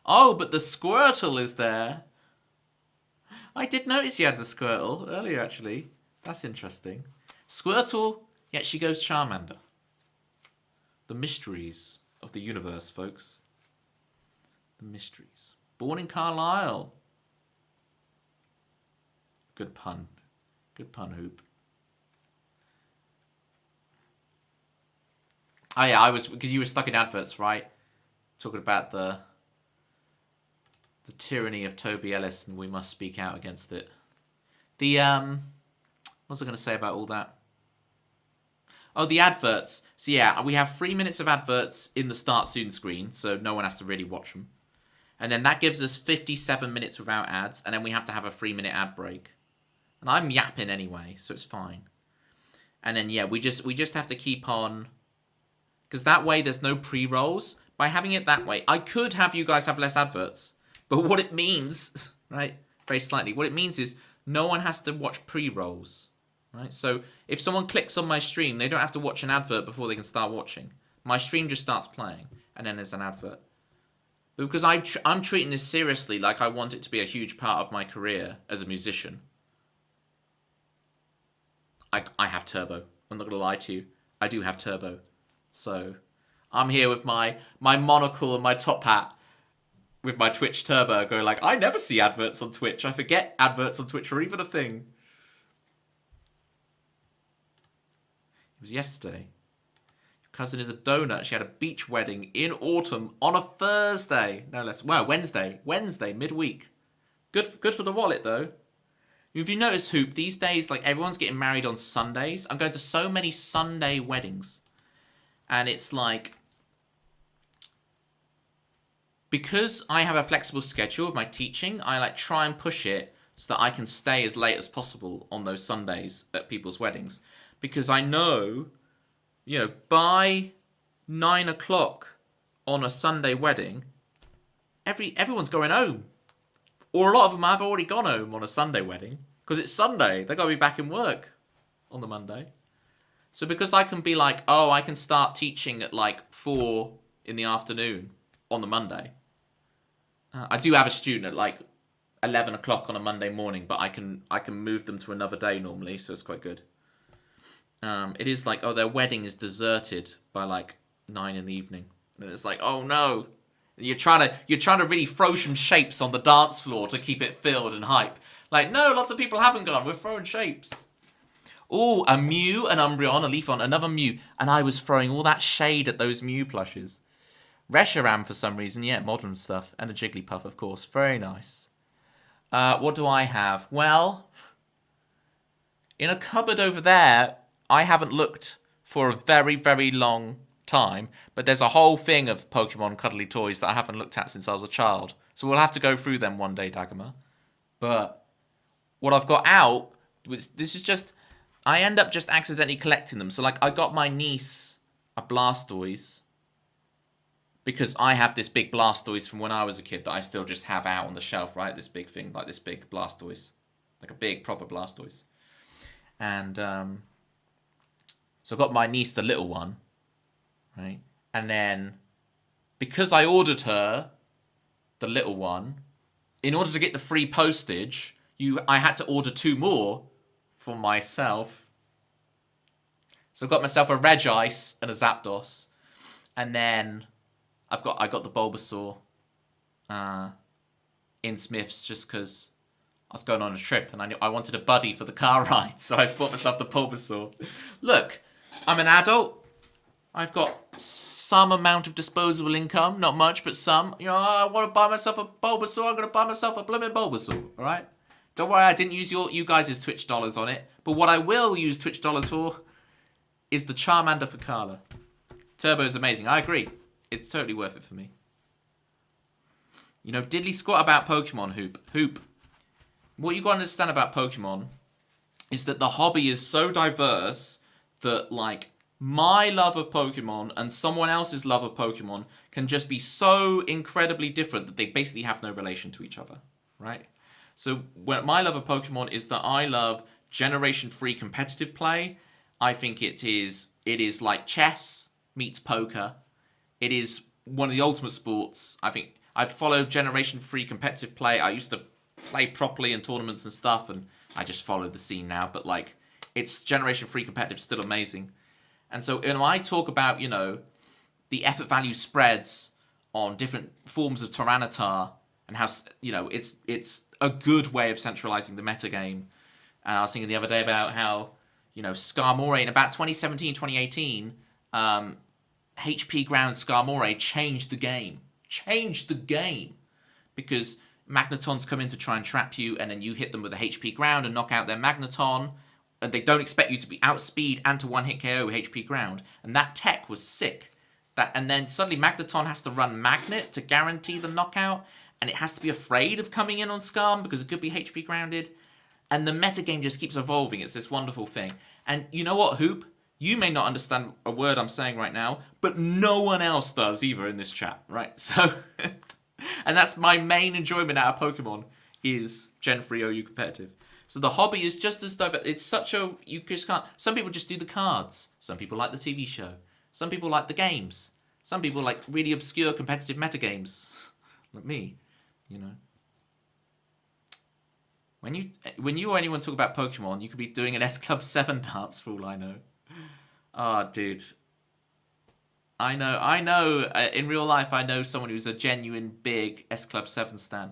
Speaker 1: Oh, but the Squirtle is there. I did notice you had the Squirtle earlier, actually. That's interesting. Squirtle, yet she goes Charmander. The mysteries of the universe, folks. The mysteries. Born in Carlisle. Good pun. Good pun, Hoop. Oh yeah, I was, because you were stuck in adverts, right? Talking about the tyranny of Toby Ellis, and we must speak out against it. What was I going to say about all that? Oh, the adverts. So yeah, we have 3 minutes of adverts in the start soon screen, so no one has to really watch them. And then that gives us 57 minutes without ads, and then we have to have a 3-minute ad break. And I'm yapping anyway, so it's fine. And then yeah, we just have to keep on, because that way there's no pre-rolls. By having it that way, I could have you guys have less adverts, but what it means, right, very slightly, what it means is no one has to watch pre-rolls, right? So if someone clicks on my stream, they don't have to watch an advert before they can start watching. My stream just starts playing, and then there's an advert. Because I'm treating this seriously, like I want it to be a huge part of my career as a musician. I have turbo. I'm not going to lie to you. I do have turbo. So I'm here with my monocle and my top hat with my Twitch turbo going like, I never see adverts on Twitch. I forget adverts on Twitch are even a thing. It was yesterday. Cousin is a donut. She had a beach wedding in autumn on a Thursday. No less. Well, Wednesday, midweek. Good for the wallet though. If you notice, Hoop, these days, like everyone's getting married on Sundays. I'm going to so many Sunday weddings. And it's like, because I have a flexible schedule with my teaching, I like try and push it so that I can stay as late as possible on those Sundays at people's weddings. Because I know, you know, by 9 o'clock on a Sunday wedding, everyone's going home. Or a lot of them have already gone home on a Sunday wedding. Because it's Sunday. They've got to be back in work on the Monday. So because I can be like, oh, I can start teaching at like 4 in the afternoon on the Monday. I do have a student at like 11 o'clock on a Monday morning, but I can move them to another day normally, so it's quite good. It is like, oh, their wedding is deserted by like 9 in the evening. And it's like, oh no. You're trying to really throw some shapes on the dance floor to keep it filled and hype. Like, no, lots of people haven't gone. We're throwing shapes. Oh, a Mew, an Umbreon, a Leafeon, another Mew. And I was throwing all that shade at those Mew plushes. Reshiram for some reason, yeah, modern stuff. And a Jigglypuff, of course. Very nice. What do I have? Well, in a cupboard over there, I haven't looked for a very, very long time. But there's a whole thing of Pokemon cuddly toys that I haven't looked at since I was a child. So we'll have to go through them one day, Dagomar. But what I've got out was, this is just, I end up just accidentally collecting them. So like I got my niece a Blastoise because I have this big Blastoise from when I was a kid that I still just have out on the shelf, right? This big thing, like this big Blastoise, like a big proper Blastoise. And so I got my niece the little one, right? And then because I ordered her the little one, in order to get the free postage, I had to order 2 more for myself. So I got myself a Regice and a Zapdos, and then I got the Bulbasaur in Smiths just because I was going on a trip and I wanted a buddy for the car ride, so I bought myself the Bulbasaur. Look, I'm an adult. I've got some amount of disposable income, not much, but some. You know, I want to buy myself a Bulbasaur. I'm going to buy myself a blooming Bulbasaur. All right. Don't worry, I didn't use you guys' Twitch dollars on it. But what I will use Twitch dollars for is the Charmander for Carla. Turbo is amazing. I agree. It's totally worth it for me. You know, diddly squat about Pokemon, Hoop. What you got to understand about Pokemon is that the hobby is so diverse that, like, my love of Pokemon and someone else's love of Pokemon can just be so incredibly different that they basically have no relation to each other, right? So my love of Pokemon is that I love generation-free competitive play. I think it is like chess meets poker. It is one of the ultimate sports. I think I've followed generation-free competitive play. I used to play properly in tournaments and stuff, and I just follow the scene now. But like, it's generation-free competitive, still amazing. And so when I talk about, you know, the effort value spreads on different forms of Tyranitar and how, you know, it's a good way of centralizing the metagame. And I was thinking the other day about how, you know, Skarmory in about 2017, 2018, HP Ground Skarmory changed the game. Because Magnetons come in to try and trap you, and then you hit them with a HP Ground and knock out their Magneton. And they don't expect you to be outspeed and to one-hit KO HP Ground. And that tech was sick. And then suddenly Magneton has to run Magnet to guarantee the knockout. And it has to be afraid of coming in on Skarm because it could be HP grounded. And the metagame just keeps evolving. It's this wonderful thing. And you know what, Hoop? You may not understand a word I'm saying right now, but no one else does either in this chat, right? So, and that's my main enjoyment out of Pokemon is Gen 3 OU competitive. So the hobby is just as diverse. It's such a, you just can't, some people just do the cards. Some people like the TV show. Some people like the games. Some people like really obscure competitive metagames. Like me, you know. When you or anyone talk about Pokemon, you could be doing an S Club 7 dance for all I know. Oh, dude. I know. In real life, I know someone who's a genuine big S Club 7 stan.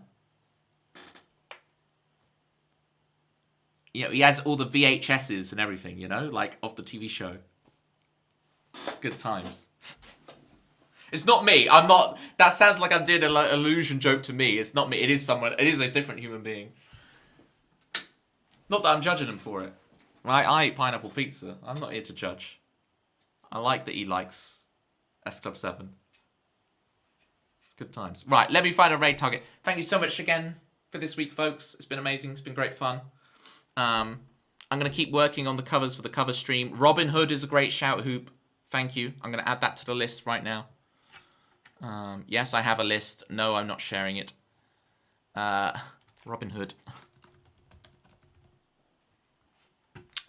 Speaker 1: You know, he has all the VHSs and everything, you know, like of the TV show. It's good times. It's not me. I'm not. That sounds like I'm doing an illusion joke to me. It's not me. It is someone. It is a different human being. Not that I'm judging him for it. Right? I eat pineapple pizza. I'm not here to judge. I like that he likes S Club 7. It's good times. Right, let me find a raid target. Thank you so much again for this week, folks. It's been amazing. It's been great fun. I'm going to keep working on the covers for the cover stream. Robin Hood is a great shout, Hoop. Thank you. I'm going to add that to the list right now. Yes, I have a list. No, I'm not sharing it. Robin Hood.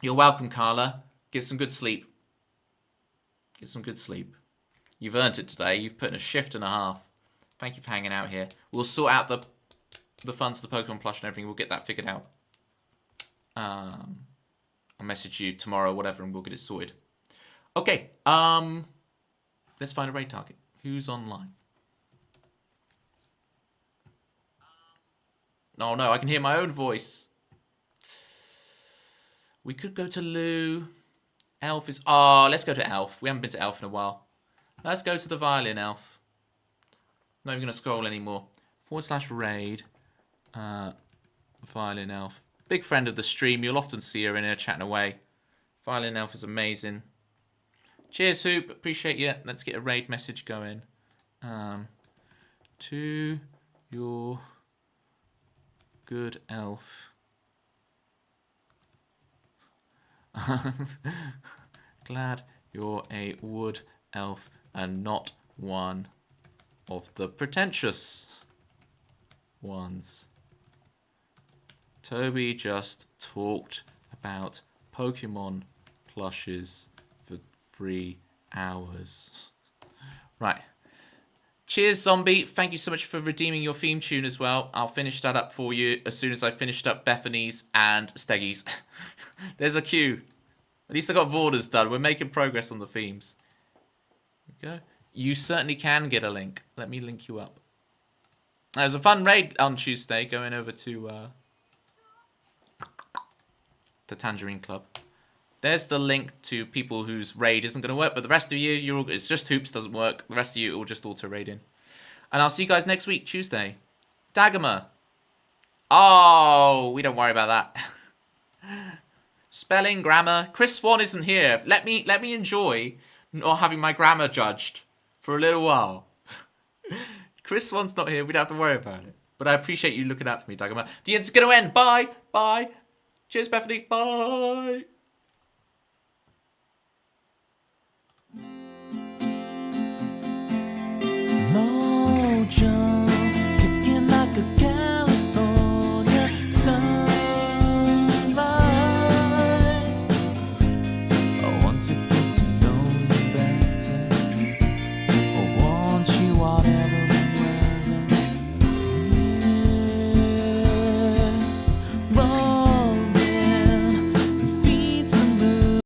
Speaker 1: You're welcome, Carla. Get some good sleep. Get some good sleep. You've earned it today. You've put in a shift and a half. Thank you for hanging out here. We'll sort out the funds, the Pokemon plush and everything. We'll get that figured out. I'll message you tomorrow, whatever, and we'll get it sorted. Okay. Let's find a raid target. Who's online? Oh no, I can hear my own voice. We could go to Lou. Elf is... Oh, let's go to Elf. We haven't been to Elf in a while. Let's go to the violin Elf. Not even going to scroll anymore. /raid. Violin Elf. Big friend of the stream. You'll often see her in here chatting away. Violin Elf is amazing. Cheers, Hoop. Appreciate you. Let's get a raid message going. To your good elf. Glad you're a wood elf and not one of the pretentious ones. Toby just talked about Pokemon plushes for 3 hours. Right. Cheers, Zombie. Thank you so much for redeeming your theme tune as well. I'll finish that up for you as soon as I finished up Bethany's and Steggy's. There's a queue. At least I got Vorder's done. We're making progress on the themes. There we go. You certainly can get a link. Let me link you up. It was a fun raid on Tuesday, going over to the Tangerine Club. There's the link to people whose raid isn't going to work, but the rest of you, you're all, it's just Hoops doesn't work. The rest of you will just auto-raid in. And I'll see you guys next week, Tuesday. Dagama. Oh, we don't worry about that. Spelling, grammar. Chris Swan isn't here. Let me enjoy not having my grammar judged for a little while. Chris Swan's not here. We don't have to worry about it. But I appreciate you looking out for me, Dagama. The end's going to end. Bye. Bye. Cheers, Bethany. Bye.
Speaker 2: Mojo, kicking like a California sunrise. I want to